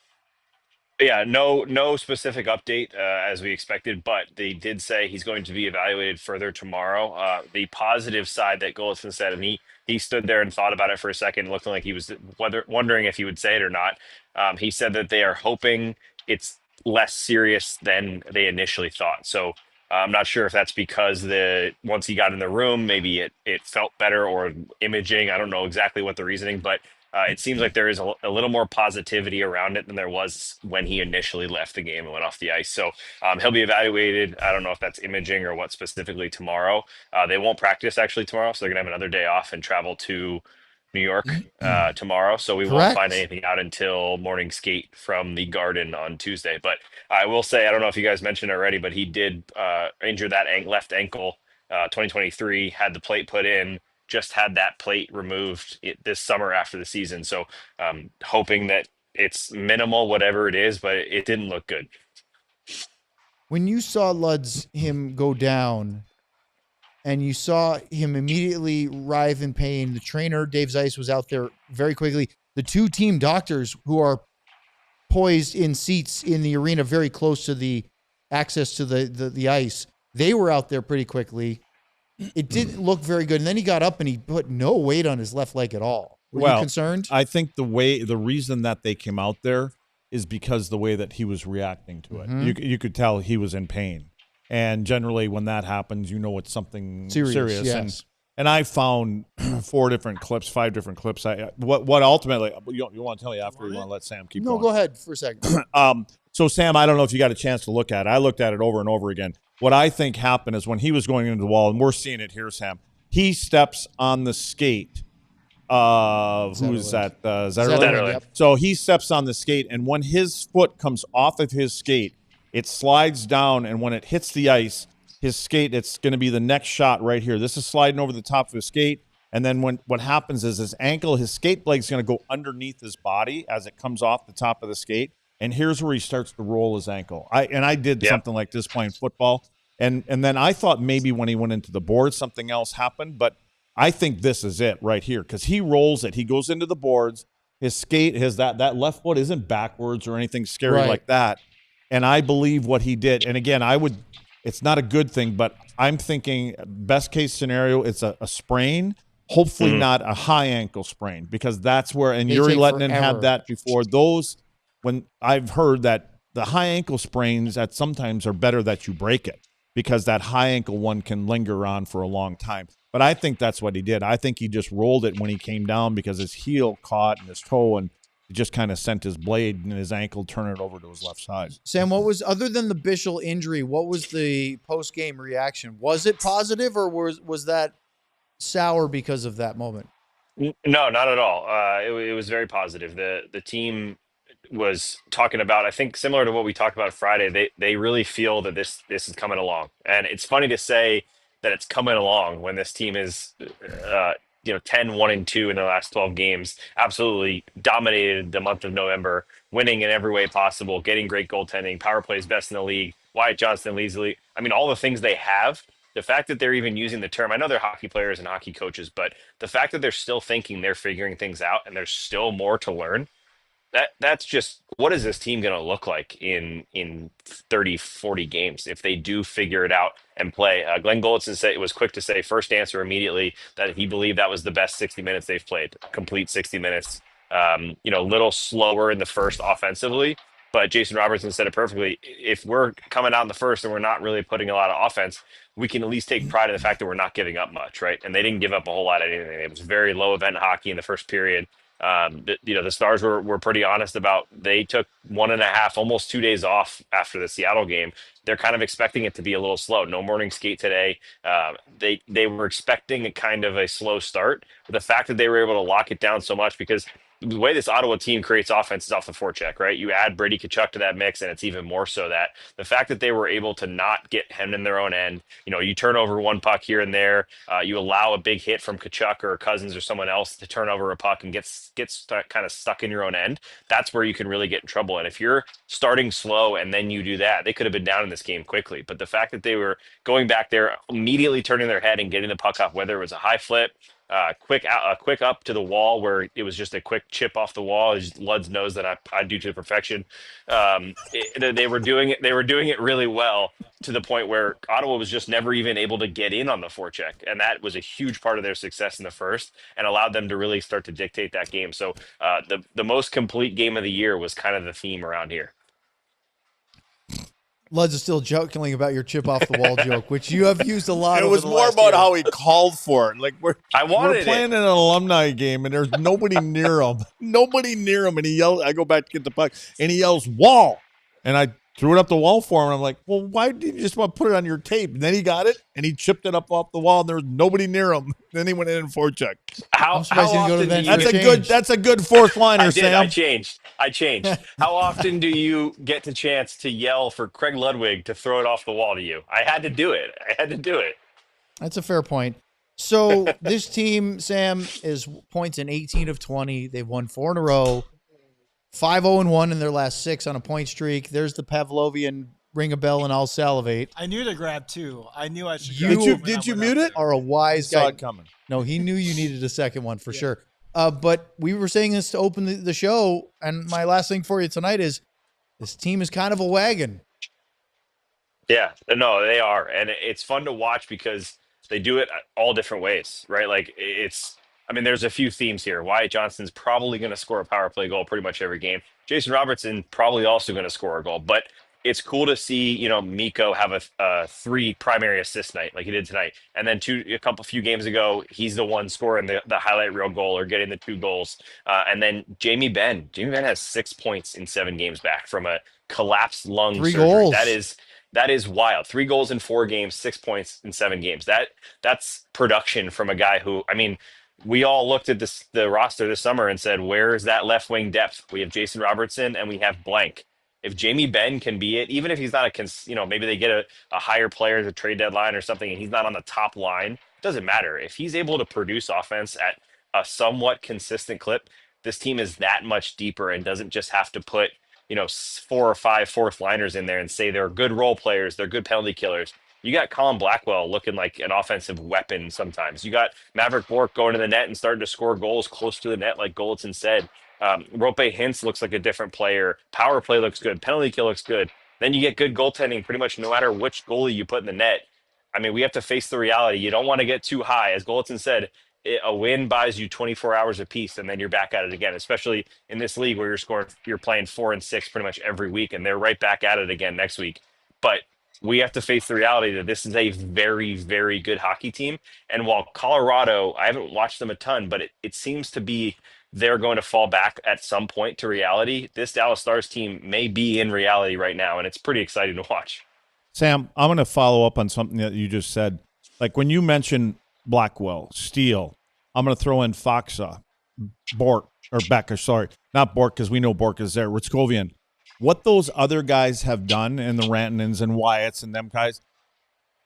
Yeah, no specific update as we expected, but they did say he's going to be evaluated further tomorrow. The positive side that Goldson said, and he stood there and thought about it for a second, looking like he was wondering if he would say it or not. He said that they are hoping it's less serious than they initially thought. So I'm not sure if that's because once he got in the room, maybe it felt better, or imaging. I don't know exactly what the reasoning, but it seems like there is a little more positivity around it than there was when he initially left the game and went off the ice. So he'll be evaluated. I don't know if that's imaging or what specifically tomorrow. They won't practice actually tomorrow, so they're gonna have another day off and travel to New York tomorrow. So we won't find anything out until morning skate from the Garden on Tuesday. But I will say, I don't know if you guys mentioned already, but he did injure that left ankle 2023, had the plate put in, just had that plate removed this summer after the season. So hoping that it's minimal, whatever it is, but it didn't look good. When you saw him go down and you saw him immediately writhe in pain, the trainer, Dave Zeiss, was out there very quickly. The two team doctors who are poised in seats in the arena very close to the access to the ice, they were out there pretty quickly. It didn't look very good. And then he got up and he put no weight on his left leg at all. Were you concerned? I think the reason that they came out there is because the way that he was reacting to it. Mm-hmm. You could tell he was in pain. And generally when that happens, you know it's something serious. Yes. And I found 5 different clips. What ultimately, you want to tell me after, you want to let Sam keep going? No, go ahead for a second. So Sam, I don't know if you got a chance to look at it. I looked at it over and over again. What I think happened is when he was going into the wall, and we're seeing it here, Sam, he steps on the skate. Who's that? Zetterlund. Yep. So he steps on the skate, and when his foot comes off of his skate, it slides down, and when it hits the ice, his skate, it's going to be the next shot right here. This is sliding over the top of his skate, and then what happens is his skate blade is going to go underneath his body as it comes off the top of the skate. And here's where he starts to roll his ankle. I did something like this playing football. And then I thought maybe when he went into the boards, something else happened. But I think this is it right here because he rolls it. He goes into the boards. His skate, that left foot isn't backwards or anything scary like that. And I believe what he did. And again, it's not a good thing, but I'm thinking best case scenario, it's a sprain. Hopefully not a high ankle sprain because that's where, and Yuri Lettinen had that before. When I've heard that the high ankle sprains that sometimes are better that you break it because that high ankle one can linger on for a long time. But I think that's what he did. I think he just rolled it when he came down because his heel caught in his toe and he just kind of sent his blade and his ankle turn it over to his left side. Sam, other than the Bischel injury, what was the post-game reaction? Was it positive or was that sour because of that moment? No, not at all. It was very positive. The team was talking about, I think similar to what we talked about Friday, they really feel that this is coming along. And it's funny to say that it's coming along when this team is 10-1-2 in the last 12 games, absolutely dominated the month of November, winning in every way possible, getting great goaltending, power plays best in the league, Wyatt Johnston leads the league. I mean, all the things they have, the fact that they're even using the term, I know they're hockey players and hockey coaches, but the fact that they're still thinking they're figuring things out and there's still more to learn, that's just, what is this team going to look like in 30, 40 games if they do figure it out and play? Glenn Goldson was quick to say, first answer immediately, that he believed that was the best 60 minutes they've played, complete 60 minutes. A little slower in the first offensively, but Jason Robertson said it perfectly. If we're coming out in the first and we're not really putting a lot of offense, we can at least take pride in the fact that we're not giving up much, right? And they didn't give up a whole lot of anything. It was very low event hockey in the first period. The Stars were pretty honest about, they took 1.5, almost 2 days off after the Seattle game. They're kind of expecting it to be a little slow. No morning skate today. They were expecting a kind of a slow start, but the fact that they were able to lock it down so much, because the way this Ottawa team creates offense is off the forecheck, right? You add Brady Tkachuk to that mix, and it's even more so that the fact that they were able to not get hemmed in their own end. You turn over one puck here and there. You allow a big hit from Tkachuk or Cousins or someone else to turn over a puck and gets kind of stuck in your own end. That's where you can really get in trouble. And if you're starting slow and then you do that, they could have been down in this game quickly. But the fact that they were going back there, immediately turning their head and getting the puck up, whether it was a high flip, quick up to the wall where it was just a quick chip off the wall, as Luds knows that I do to perfection. They were doing it. They were doing it really well to the point where Ottawa was just never even able to get in on the forecheck, and that was a huge part of their success in the first, and allowed them to really start to dictate that game. So the most complete game of the year was kind of the theme around here. Luds is still joking about your chip off the wall joke, which you have used a lot. It was more about how he called for it. Like we're playing in an alumni game, and there's nobody near him. Nobody near him, and he yells. I go back to get the puck, and he yells "wall," and I threw it up the wall for him. And I'm like, well, why did you just want to put it on your tape? And then he got it, and he chipped it up off the wall, and there was nobody near him. Then he went in and forecheck. How often that's a good fourth liner, Sam. I changed. How often do you get the chance to yell for Craig Ludwig to throw it off the wall to you? I had to do it. That's a fair point. So this team, Sam, is points in 18 of 20. They've won 4 in a row, 5-0-1 in their last 6 on a point streak. There's the Pavlovian ring a bell and I'll salivate. I knew to grab 2. I knew I should. Did you mute it? Are a wise guy. Saw it coming. No, he knew you needed a second one for sure. But we were saying this to open the show, and my last thing for you tonight is this team is kind of a wagon. Yeah, no, they are. And it's fun to watch because they do it all different ways, right? Like there's a few themes here. Wyatt Johnston's probably going to score a power play goal pretty much every game. Jason Robertson probably also going to score a goal, but it's cool to see, Mikko have a 3 primary assist night like he did tonight. And then a few games ago, he's the one scoring the highlight reel goal or getting the 2 goals. And then Jamie Benn has 6 points in 7 games back from a collapsed lung 3 surgery. goals. That is wild. 3 goals in 4 games, 6 points in 7 games. That's production from a guy who, we all looked at the roster this summer and said, where is that left wing depth? We have Jason Robertson and we have blank. If Jamie Benn can be it, even if he's not maybe they get a higher player at the trade deadline or something and he's not on the top line, it doesn't matter. If he's able to produce offense at a somewhat consistent clip, this team is that much deeper and doesn't just have to put 4 or 5 fourth liners in there and say they're good role players, they're good penalty killers. You got Colin Blackwell looking like an offensive weapon sometimes. You got Mavrik Bourque going to the net and starting to score goals close to the net, like Goldson said. Rope Hintz looks like a different player. Power play looks good. Penalty kill looks good. Then you get good goaltending pretty much no matter which goalie you put in the net. We have to face the reality. You don't want to get too high. As Goldson said, a win buys you 24 hours of peace, and then you're back at it again, especially in this league where you're playing 4 and 6 pretty much every week, and they're right back at it again next week. But we have to face the reality that this is a very, very good hockey team. And while Colorado, I haven't watched them a ton, but it seems to be they're going to fall back at some point to reality. This Dallas Stars team may be in reality right now, and it's pretty exciting to watch. Sam, I'm going to follow up on something that you just said. Like when you mentioned Blackwell, Steele, I'm going to throw in Foxa, Bourque, or Becker, sorry. Not Bourque because we know Bourque is there, Ritskovian. What those other guys have done, and the Rantanens and Wyatts and them guys,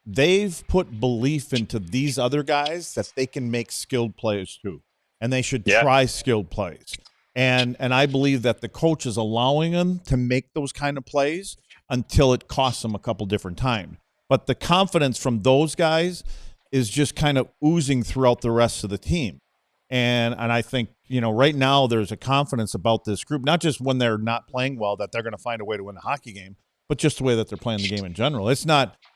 they've put belief into these other guys that they can make skilled plays too. And they should try skilled plays. And I believe that the coach is allowing them to make those kind of plays until it costs them a couple different times. But the confidence from those guys is just kind of oozing throughout the rest of the team. And I think, right now there's a confidence about this group, not just when they're not playing well, that they're going to find a way to win a hockey game, but just the way that they're playing the game in general.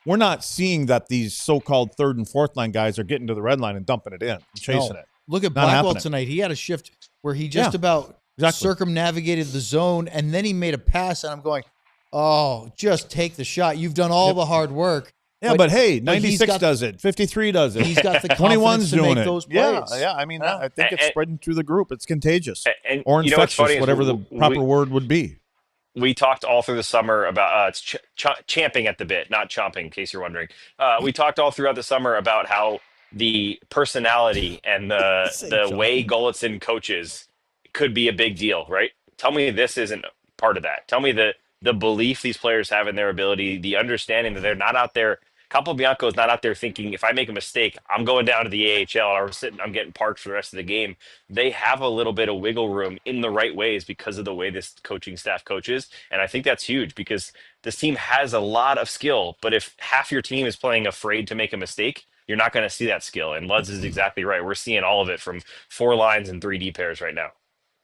We're not seeing that these so-called 3rd and 4th line guys are getting to the red line and dumping it in and chasing it. Look at Blackwell tonight. He had a shift where he just about circumnavigated the zone, and then he made a pass, and I'm going, oh, just take the shot. You've done all the hard work. Yeah, but hey, 96 does it. 53 does it. He's got the confidence to make those plays. Yeah. I think it's spreading through the group. It's contagious or infectious, what's funny whatever the proper word would be. We talked all through the summer about champing at the bit, not chomping, in case you're wondering. We talked all throughout the summer about how the personality and the way Goldson coaches could be a big deal, right? Tell me this isn't part of that. Tell me the belief these players have in their ability, the understanding that they're not out there. Capobianco is not out there thinking, if I make a mistake, I'm going down to the AHL or I'm getting parked for the rest of the game. They have a little bit of wiggle room in the right ways because of the way this coaching staff coaches. And I think that's huge because this team has a lot of skill. But if half your team is playing afraid to make a mistake, you're not going to see that skill. And Luds is exactly right. We're seeing all of it from 4 lines and 3D pairs right now.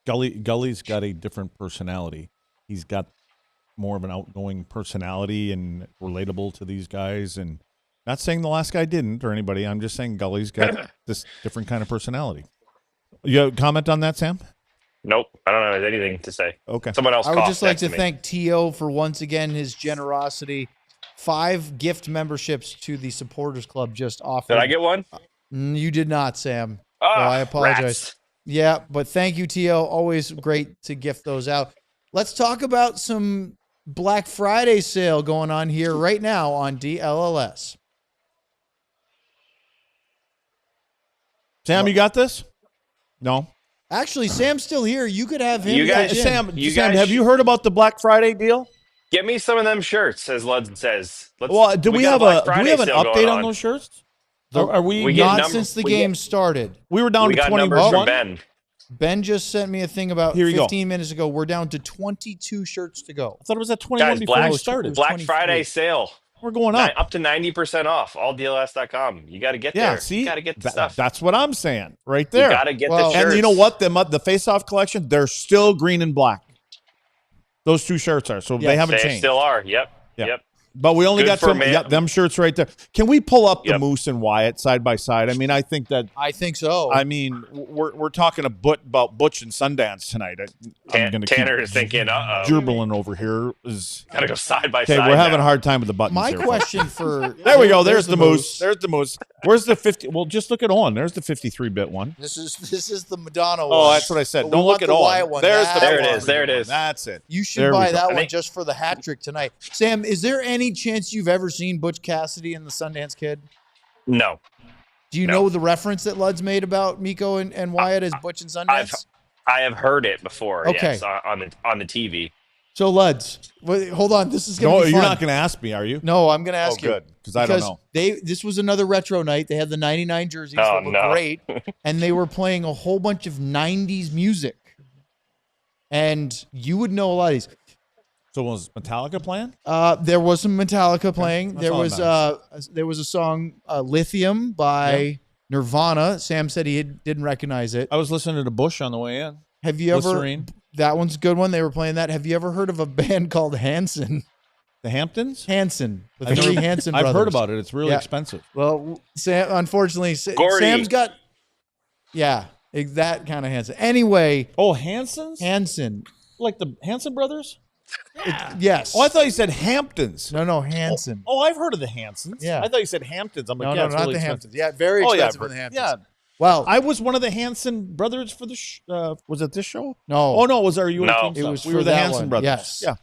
Gully's got a different personality. He's got more of an outgoing personality and relatable to these guys. And not saying the last guy didn't or anybody. I'm just saying Gully's got this different kind of personality. You have a comment on that, Sam? Nope. I don't have anything to say. Okay. Someone else. I would just like to thank T.O. for once again his generosity. 5 gift memberships to the Supporters Club just offered. Did I get one? You did not, Sam. So I apologize. Rats. Yeah, but thank you, T.O. Always great to gift those out. Let's talk about some Black Friday sale going on here right now on DLLS. Sam, you got this? No. Actually, Sam's still here. You could have him. You guys, Sam, have you heard about the Black Friday deal? Get me some of them shirts, as Lud says. Do we have an update on those shirts? Are we not since the game started? We were down to 21. From Ben. Ben just sent me a thing about 15 minutes ago. We're down to 22 shirts to go. I thought it was at 21 before we started. Black Friday sale. We're going up. Up to 90% off. Alldls.com. You got to get there. See? You got to get the stuff. That's what I'm saying right there. You got to get the shirts. And you know what? The face-off collection, they're still green and black. Those 2 shirts are. So they haven't changed. They still are. Yep. But we only got them shirts right there. Can we pull up the Moose and Wyatt side by side? I mean, I think so. I mean, we're talking about Butch and Sundance tonight. Tanner is thinking, Gerbling over here is gotta go side by side. Okay, we're having a hard time with the buttons. My question for there we go. There's the Moose. There's the Moose. Where's the 50? Well, just look at on. There's the 53-bit one. This is the Madonna one. Oh, that's what I said. Don't look at on. There it is. That's it. You should buy that one just for the hat trick tonight. Sam, is there any chance you've ever seen Butch Cassidy and the Sundance Kid? No. Do you know the reference that Lud's made about Mikko and Wyatt as Butch and Sundance? I have heard it before. Okay. Yes, on the TV. So Luds, hold on. This is going to be fun. You're not going to ask me, are you? No, I'm going to ask you. Good, because I don't know. This was another retro night. They had the 99 jerseys that were great, and they were playing a whole bunch of 90s music. And you would know a lot of these. So was Metallica playing? There was some Metallica playing. There was a song "Lithium" by Nirvana. Sam said he didn't recognize it. I was listening to Bush on the way in. Have you ever? That one's a good one. They were playing that. Have you ever heard of a band called Hanson? The Hamptons? Hanson. The 3 Hanson brothers. I've heard about it. It's really expensive. Well, Sam, unfortunately, Sam's got that kind of Hanson. Anyway. Oh, Hansons? Hanson. Like the Hanson brothers? Yes. Oh, I thought you said Hamptons. No, Hanson. Oh, I've heard of the Hansons. Yeah. I thought you said Hamptons. I'm like, no, it's not really the expensive. Hamptons. Yeah, very expensive in the Hamptons. Yeah. Well, I was one of the Hanson brothers for the was it this show? No. Oh, no. Was our you? No. It was we were the Hanson brothers. Yes. Yeah.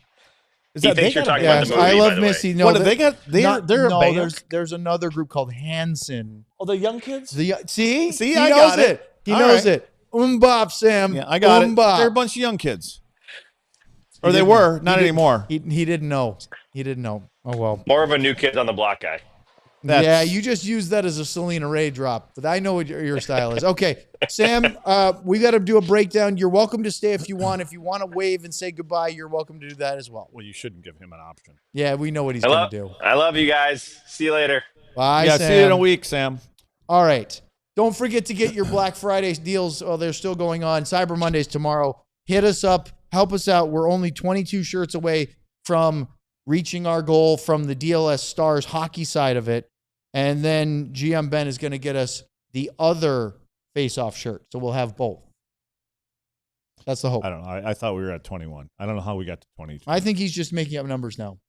Is that they talking about the movie, I Love Missy. No, what have they got? They're a band. There's another group called Hanson. Oh, the young kids? See, he knows got it. He knows it. Bop, Sam. Yeah, I got it. Bop. They're a bunch of young kids. Or they were, not anymore. He didn't know. He didn't know. Oh, well. More of a new kid on the block guy. Yeah, you just used that as a Selena Ray drop, but I know what your style is. Okay, Sam, we got to do a breakdown. You're welcome to stay if you want. If you want to wave and say goodbye, you're welcome to do that as well. Well, you shouldn't give him an option. Yeah, we know what he's going to do. I love you guys. See you later. Bye, Sam. See you in a week, Sam. All right. Don't forget to get your Black Friday deals. Oh, they're still going on. Cyber Mondays tomorrow. Hit us up. Help us out. We're only 22 shirts away from reaching our goal from the DLS Stars hockey side of it. And then GM Ben is going to get us the other face-off shirt. So we'll have both. That's the hope. I don't know. I thought we were at 21. I don't know how we got to 22. I think he's just making up numbers now.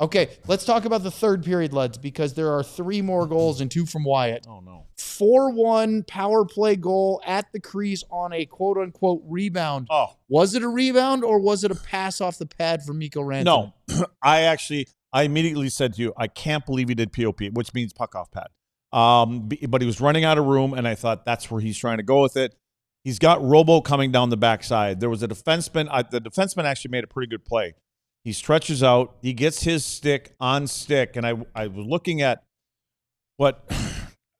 Okay, let's talk about the third period, Luds, because there are 3 more goals and 2 from Wyatt. Oh, no. 4-1 power play goal at the crease on a quote-unquote rebound. Oh. Was it a rebound or was it a pass off the pad from Mikko Rantanen? No. I immediately said to you, I can't believe he did POP, which means puck off pad. But he was running out of room, and I thought that's where he's trying to go with it. He's got Robo coming down the backside. There was a defenseman. The defenseman actually made a pretty good play. He stretches out. He gets his stick on stick. And I was looking at what,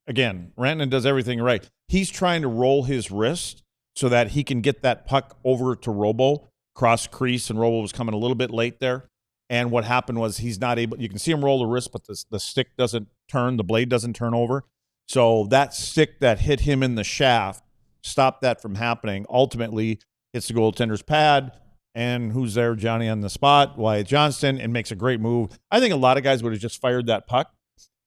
again, Rantanen does everything right. He's trying to roll his wrist so that he can get that puck over to Robo, cross crease, and Robo was coming a little bit late there. And what happened was he's not able – you can see him roll the wrist, but the stick doesn't turn. The blade doesn't turn over. So that stick that hit him in the shaft stopped that from happening. Ultimately, hits the goaltender's pad, and who's there? Johnny on the spot, Wyatt Johnston, and makes a great move. I think a lot of guys would have just fired that puck.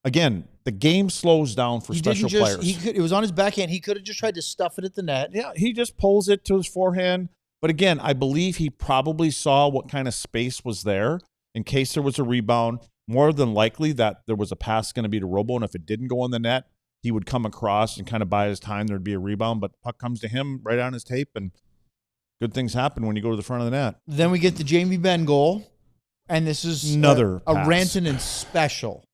Again, the game slows down for special players. It was on his backhand. He could have just tried to stuff it at the net. Yeah, he just pulls it to his forehand. But again, I believe he probably saw what kind of space was there in case there was a rebound. More than likely that there was a pass going to be to Robo, and if it didn't go on the net, he would come across and kind of buy his time. There'd be a rebound, but puck comes to him right on his tape, and good things happen when you go to the front of the net. Then we get the Jamie Benn goal, and this is another a Rantanen special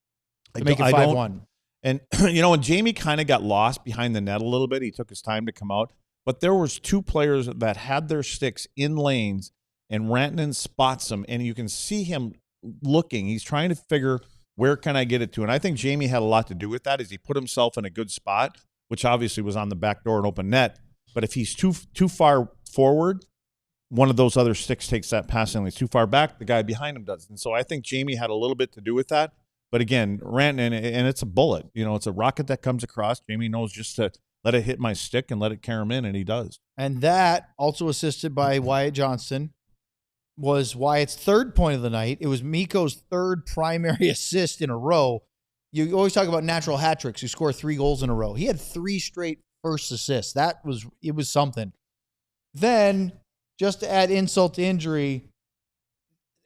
to make it 5-1. And, and Jamie kind of got lost behind the net a little bit. He took his time to come out, but there was two players that had their sticks in lanes, and Rantanen spots them, and you can see him looking. He's trying to figure – where can I get it to? And I think Jamie had a lot to do with that as he put himself in a good spot, which obviously was on the back door and open net. But if he's too far forward, one of those other sticks takes that pass, and he's too far back, the guy behind him does. And so I think Jamie had a little bit to do with that. But again, Rantanen, and it's a bullet. It's a rocket that comes across. Jamie knows just to let it hit my stick and let it carry him in, and he does. And that, also assisted by Wyatt Johnston, was Wyatt's third point of the night. It was Mikko's third primary assist in a row. You always talk about natural hat tricks who score 3 goals in a row. He had 3 straight first assists. It was something. Then, just to add insult to injury,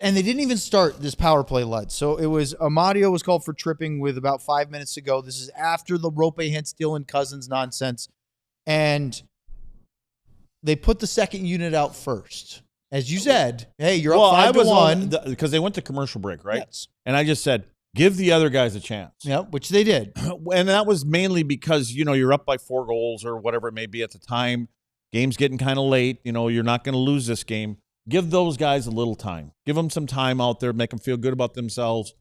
and they didn't even start this power play, Lud. So it was Amadio was called for tripping with about 5 minutes to go. This is after the Rope hits Dylan Cousins nonsense. And they put the second unit out first. As you said, hey, you're up 5-1. Because they went to commercial break, right? Yes. And I just said, give the other guys a chance. Yeah, which they did. And that was mainly because, you're up by 4 goals or whatever it may be at the time. Game's getting kind of late. You're not going to lose this game. Give those guys a little time. Give them some time out there. Make them feel good about themselves.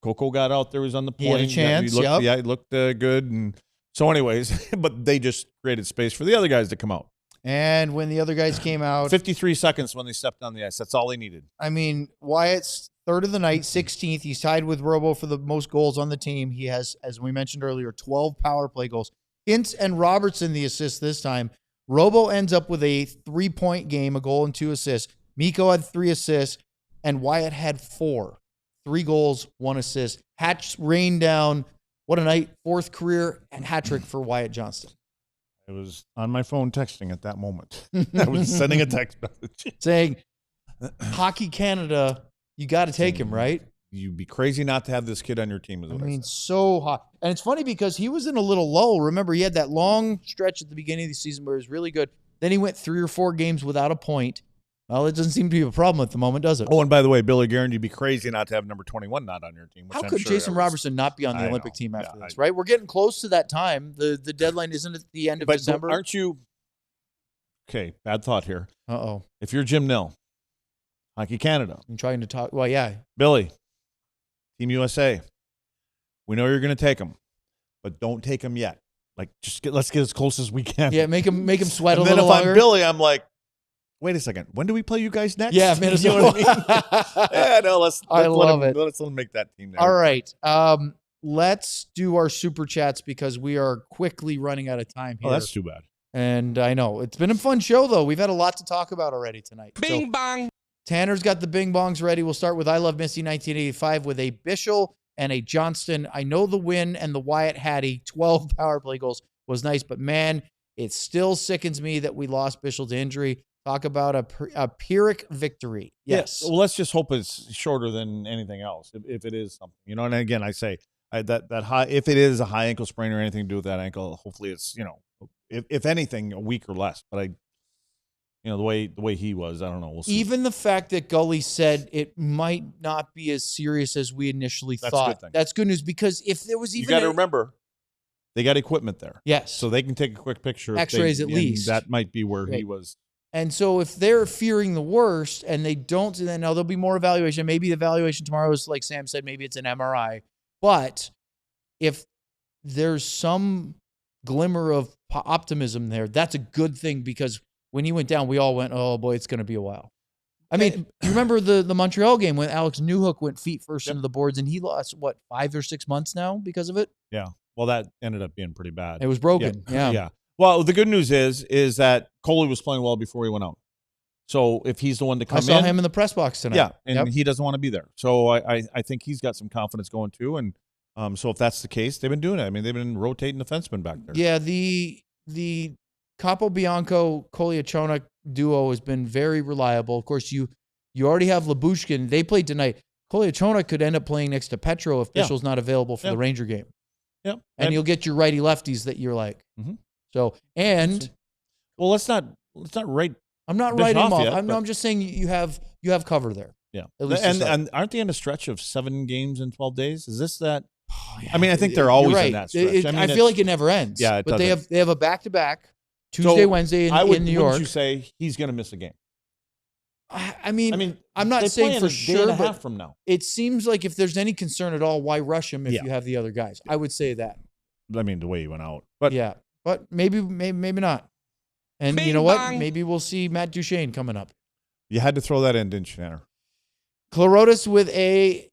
Coco got out there. He was on the point. He had a chance. He looked good. And so anyways, but they just created space for the other guys to come out. And when the other guys came out, 53 seconds when they stepped on the ice. That's all they needed. I mean, Wyatt's third of the night, 16th. He's tied with Robo for the most goals on the team. He has, as we mentioned earlier, 12 power play goals. Hintz and Robertson the assist this time. Robo ends up with a 3-point game, a goal and 2 assists. Mikko had 3 assists, and Wyatt had 4. 3 goals, 1 assist. Hatch rained down. What a night. 4th career and hat trick for Wyatt Johnston. I was on my phone texting at that moment. I was sending a text message saying, Hockey Canada, you got to take him, right? You'd be crazy not to have this kid on your team. So hot. And it's funny because he was in a little lull. Remember, he had that long stretch at the beginning of the season where he was really good. Then he went 3 or 4 games without a point. Well, it doesn't seem to be a problem at the moment, does it? Oh, and by the way, Billy Guerin, you'd be crazy not to have number 21 not on your team. How could Jason Robertson not be on the Olympic team after this, right? We're getting close to that time. The deadline isn't at the end of December. Aren't you? Okay, bad thought here. Uh-oh. If you're Jim Nill, Hockey Canada. I'm trying to talk. Well, yeah. Billy, Team USA, we know you're going to take them, but don't take them yet. Let's get as close as we can. Yeah, make him sweat a little longer. And then if I'm Billy, I'm like, wait a second. When do we play you guys next? Yeah, Minnesota. You know what I mean? Yeah, no, let's let him make that team now. All right. Let's do our super chats because we are quickly running out of time here. Oh, that's too bad. And I know. It's been a fun show, though. We've had a lot to talk about already tonight. Bing bong. Tanner's got the bing bongs ready. We'll start with I Love Missy 1985 with a Bischel and a Johnston. I know the win and the Wyatt Hattie 12 power play goals was nice, but man, it still sickens me that we lost Bischel to injury. Talk about a Pyrrhic victory. Yes. Well, let's just hope it's shorter than anything else. If it is something, and again, I say that high, if it is a high ankle sprain or anything to do with that ankle, hopefully it's, if anything, a week or less. But the way he was, I don't know. We'll see. Even the fact that Gully said it might not be as serious as we initially thought. That's a good thing. That's good news because if there was even, you got to remember, they got equipment there. Yes. So they can take a quick picture. X-rays at least. That might be where he was. And so if they're fearing the worst and they don't do that, now there'll be more evaluation. Maybe the evaluation tomorrow is, like Sam said, maybe it's an MRI. But if there's some glimmer of optimism there, that's a good thing, because when he went down, we all went, oh boy, it's going to be a while. I mean, you remember the Montreal game when Alex Newhook went feet first into the boards, and he lost, 5 or 6 months now because of it? Yeah. Well, that ended up being pretty bad. It was broken. Yeah. Well, the good news is that Coley was playing well before he went out. So if he's the one to come in. I saw him in the press box tonight. Yeah, and he doesn't want to be there. So I think he's got some confidence going too. And so if that's the case, they've been doing it. I mean, they've been rotating defensemen back there. Yeah, the Capobianco-Koliachonok duo has been very reliable. Of course, you already have Lyubushkin. They played tonight. Koliachonok could end up playing next to Petro if Bischel's not available for the Ranger game. Yep. And you'll get your righty-lefties that you're like. Mm-hmm. So, and well, let's not write. I'm not writing them off. Yet, I'm just saying you have cover there. Yeah. At least and aren't they in a stretch of 7 games in 12 days? Is this that? Oh, yeah. I mean, I think they're always in that stretch. I feel like it never ends. Yeah, but they have a back-to-back Tuesday, Wednesday in New York. Would you say he's going to miss a game? I mean, I'm not saying for sure, but half from now. It seems like if there's any concern at all, why rush him if you have the other guys? I would say that. I mean, the way he went out, but yeah, but maybe not. And you know what? Maybe we'll see Matt Duchene coming up. You had to throw that in, didn't you, Tanner? Chlorotis with a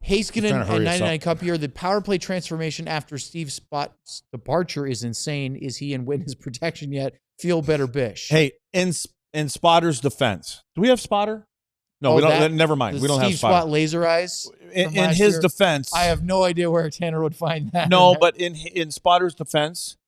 Heiskanen and 99 Cup here. The power play transformation after Steve Spott's departure is insane. Is he in witness protection yet? Feel better, Bish. Hey, in Spotter's defense, do we have Spotter? No, we don't. Never mind. We don't have Spotter. Steve Spott laser eyes. In his defense, I have no idea where Tanner would find that. No, but in Spotter's defense,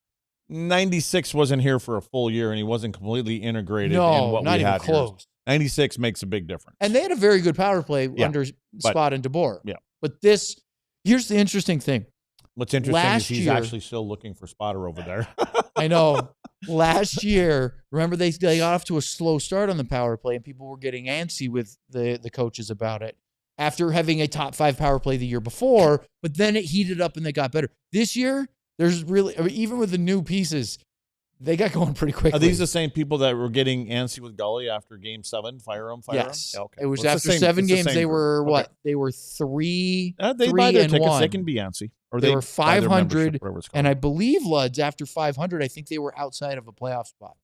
96 wasn't here for a full year, and he wasn't completely integrated in what we had here. 96 makes a big difference. And they had a very good power play under Spott and DeBoer. Yeah. But here's the interesting thing. What's interesting is he's actually still looking for Spotter over there. I know. Last year, remember they got off to a slow start on the power play, and people were getting antsy with the coaches about it after having a top 5 power play the year before, but then it heated up and they got better. This year, there's really, even with the new pieces, they got going pretty quickly. Are these the same people that were getting antsy with Gully after Game 7? Fire them. Yes. Yeah, okay. It was after 7 games. They were what? They were 3 they buy their tickets. 1. They can be antsy. Or they were 500, and I believe, Luds, after 500, I think they were outside of a playoff spot.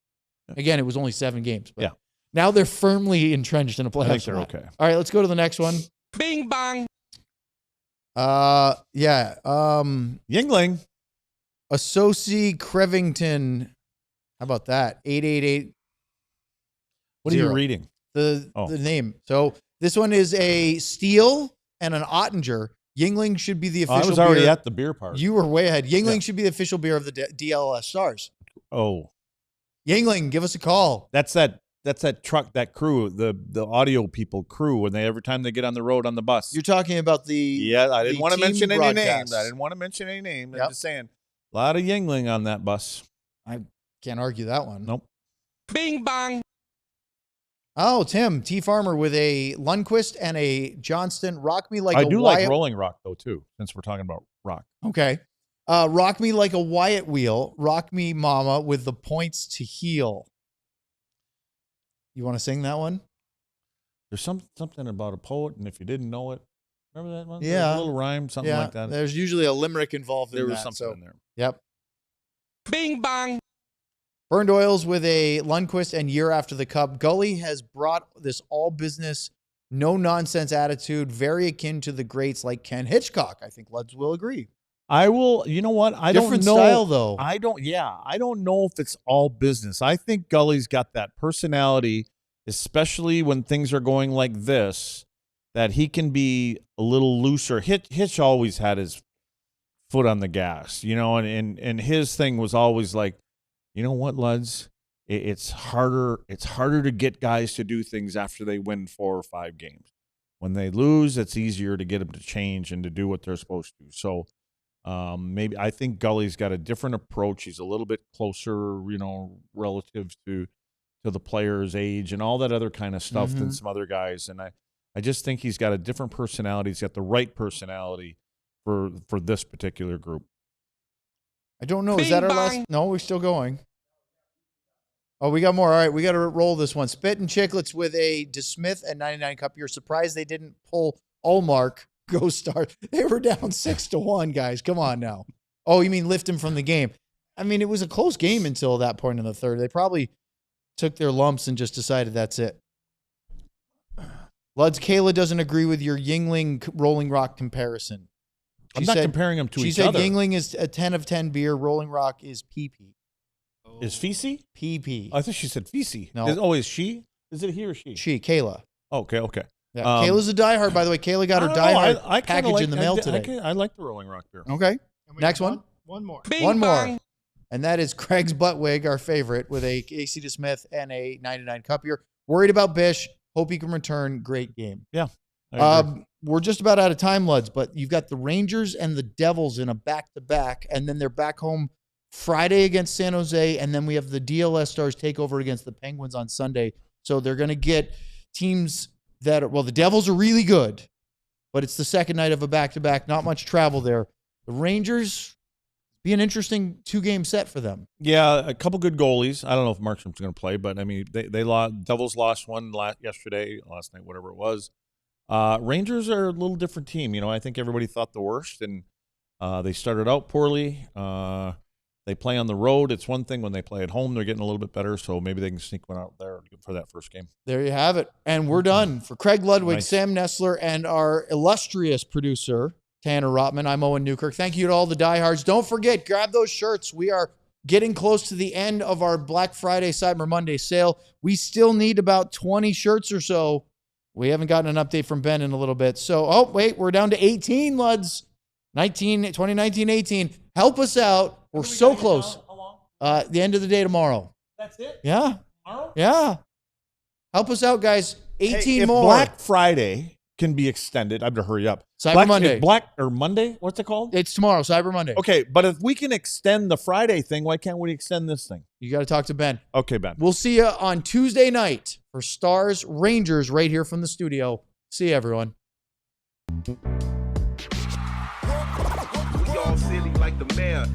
Yeah. Again, it was only 7 games. But now they're firmly entrenched in a playoff spot. I think they're okay. All right, let's go to the next one. Bing bong. Yingling. Associate Crevington. How about that? 888. What are you reading? The name. So this one is a Steele and an Ottinger. Yingling should be the official beer. I was already at the beer party. You were way ahead. Yingling should be the official beer of the DLS Stars. Oh. Yingling, give us a call. That's that truck, that crew, the audio people crew, when every time they get on the road on the bus. You're talking about I didn't want to mention any names. I'm just saying, a lot of Yingling on that bus. I can't argue that one. Nope. Bing bong. Oh, Tim, T. Farmer with a Lundqvist and a Johnston. Rock me like I do like Rolling Rock, though, too, since we're talking about rock. Okay. Rock me like a Wyatt wheel. Rock me, mama, with the points to heal. You want to sing that one? There's something about a poet, and if you didn't know it, remember that one? Yeah. A little rhyme, something like that. There's usually a limerick involved in that. There was something in there. Yep. Bing bong. Burned Oils with a Lundqvist and year after the Cup. Gully has brought this all business, no nonsense attitude, very akin to the greats like Ken Hitchcock. I think Luds will agree. I will. You know what? I Different don't know. Style, though. I don't know if it's all business. I think Gully's got that personality, especially when things are going like this, that he can be a little looser. Hitch always had his foot on the gas, and his thing was always like, you know what, Luds? It's harder to get guys to do things after they win 4 or 5 games. When they lose, it's easier to get them to change and to do what they're supposed to. So maybe I think Gully's got a different approach. He's a little bit closer, relative to the player's age and all that other kind of stuff than some other guys. And I just think he's got a different personality. He's got the right personality for this particular group. I don't know. Is that our last? No, we're still going. Oh, we got more. All right, we got to roll this one. Spit and Chicklets with a DeSmith at 99 Cup. You're surprised they didn't pull Allmark. Go start. They were down 6-1, guys. Come on now. Oh, you mean lift him from the game? I mean, it was a close game until that point in the third. They probably took their lumps and just decided that's it. Luds, Kayla doesn't agree with your Yuengling Rolling Rock comparison. I'm not comparing them to each She other. said Yuengling is a 10 of 10 beer. Rolling Rock is PP. Is Fisi? PP. I thought she said Fisi. No. Is she? Is it he or she? She, Kayla. Okay. Yeah, Kayla's a diehard, by the way. Kayla got her diehard package in the mail today. I like the Rolling Rock beer. Okay. Next one. One more. One more. And that is Craig's Buttwig, our favorite, with a AC DeSmith and a 99 Cup here. Worried about Bish. Hope he can return. Great game. Yeah. We're just about out of time, Luds, but you've got the Rangers and the Devils in a back-to-back, and then they're back home Friday against San Jose, and then we have the DLS Stars take over against the Penguins on Sunday. So they're going to get teams that are, well, the Devils are really good, but it's the second night of a back-to-back. Not much travel there. The Rangers be an interesting 2-game set for them. Yeah, a couple good goalies. I don't know if Markstrom's going to play, but I mean, they lost. Devils lost one last night, whatever it was. Rangers are a little different team. You know, I think everybody thought the worst, and they started out poorly. They play on the road. It's one thing when they play at home. They're getting a little bit better, so maybe they can sneak one out there for that first game. There you have it. And we're done. For Craig Ludwig, Sam Nestler, and our illustrious producer, Tanner Rotman, I'm Owen Newkirk. Thank you to all the diehards. Don't forget, grab those shirts. We are getting close to the end of our Black Friday, Cyber Monday sale. We still need about 20 shirts or so. We haven't gotten an update from Ben in a little bit. So, wait, we're down to 18, Luds. 2019-18. Help us out. We're so close. The end of the day tomorrow. That's it? Yeah. Tomorrow? Yeah. Help us out, guys. 18 if more. Black Friday can be extended, I better hurry up. Monday. Monday? What's it called? It's tomorrow, Cyber Monday. Okay, but if we can extend the Friday thing, why can't we extend this thing? You got to talk to Ben. Okay, Ben. We'll see you on Tuesday night for Stars Rangers right here from the studio. See you, everyone. We all silly like the mayor.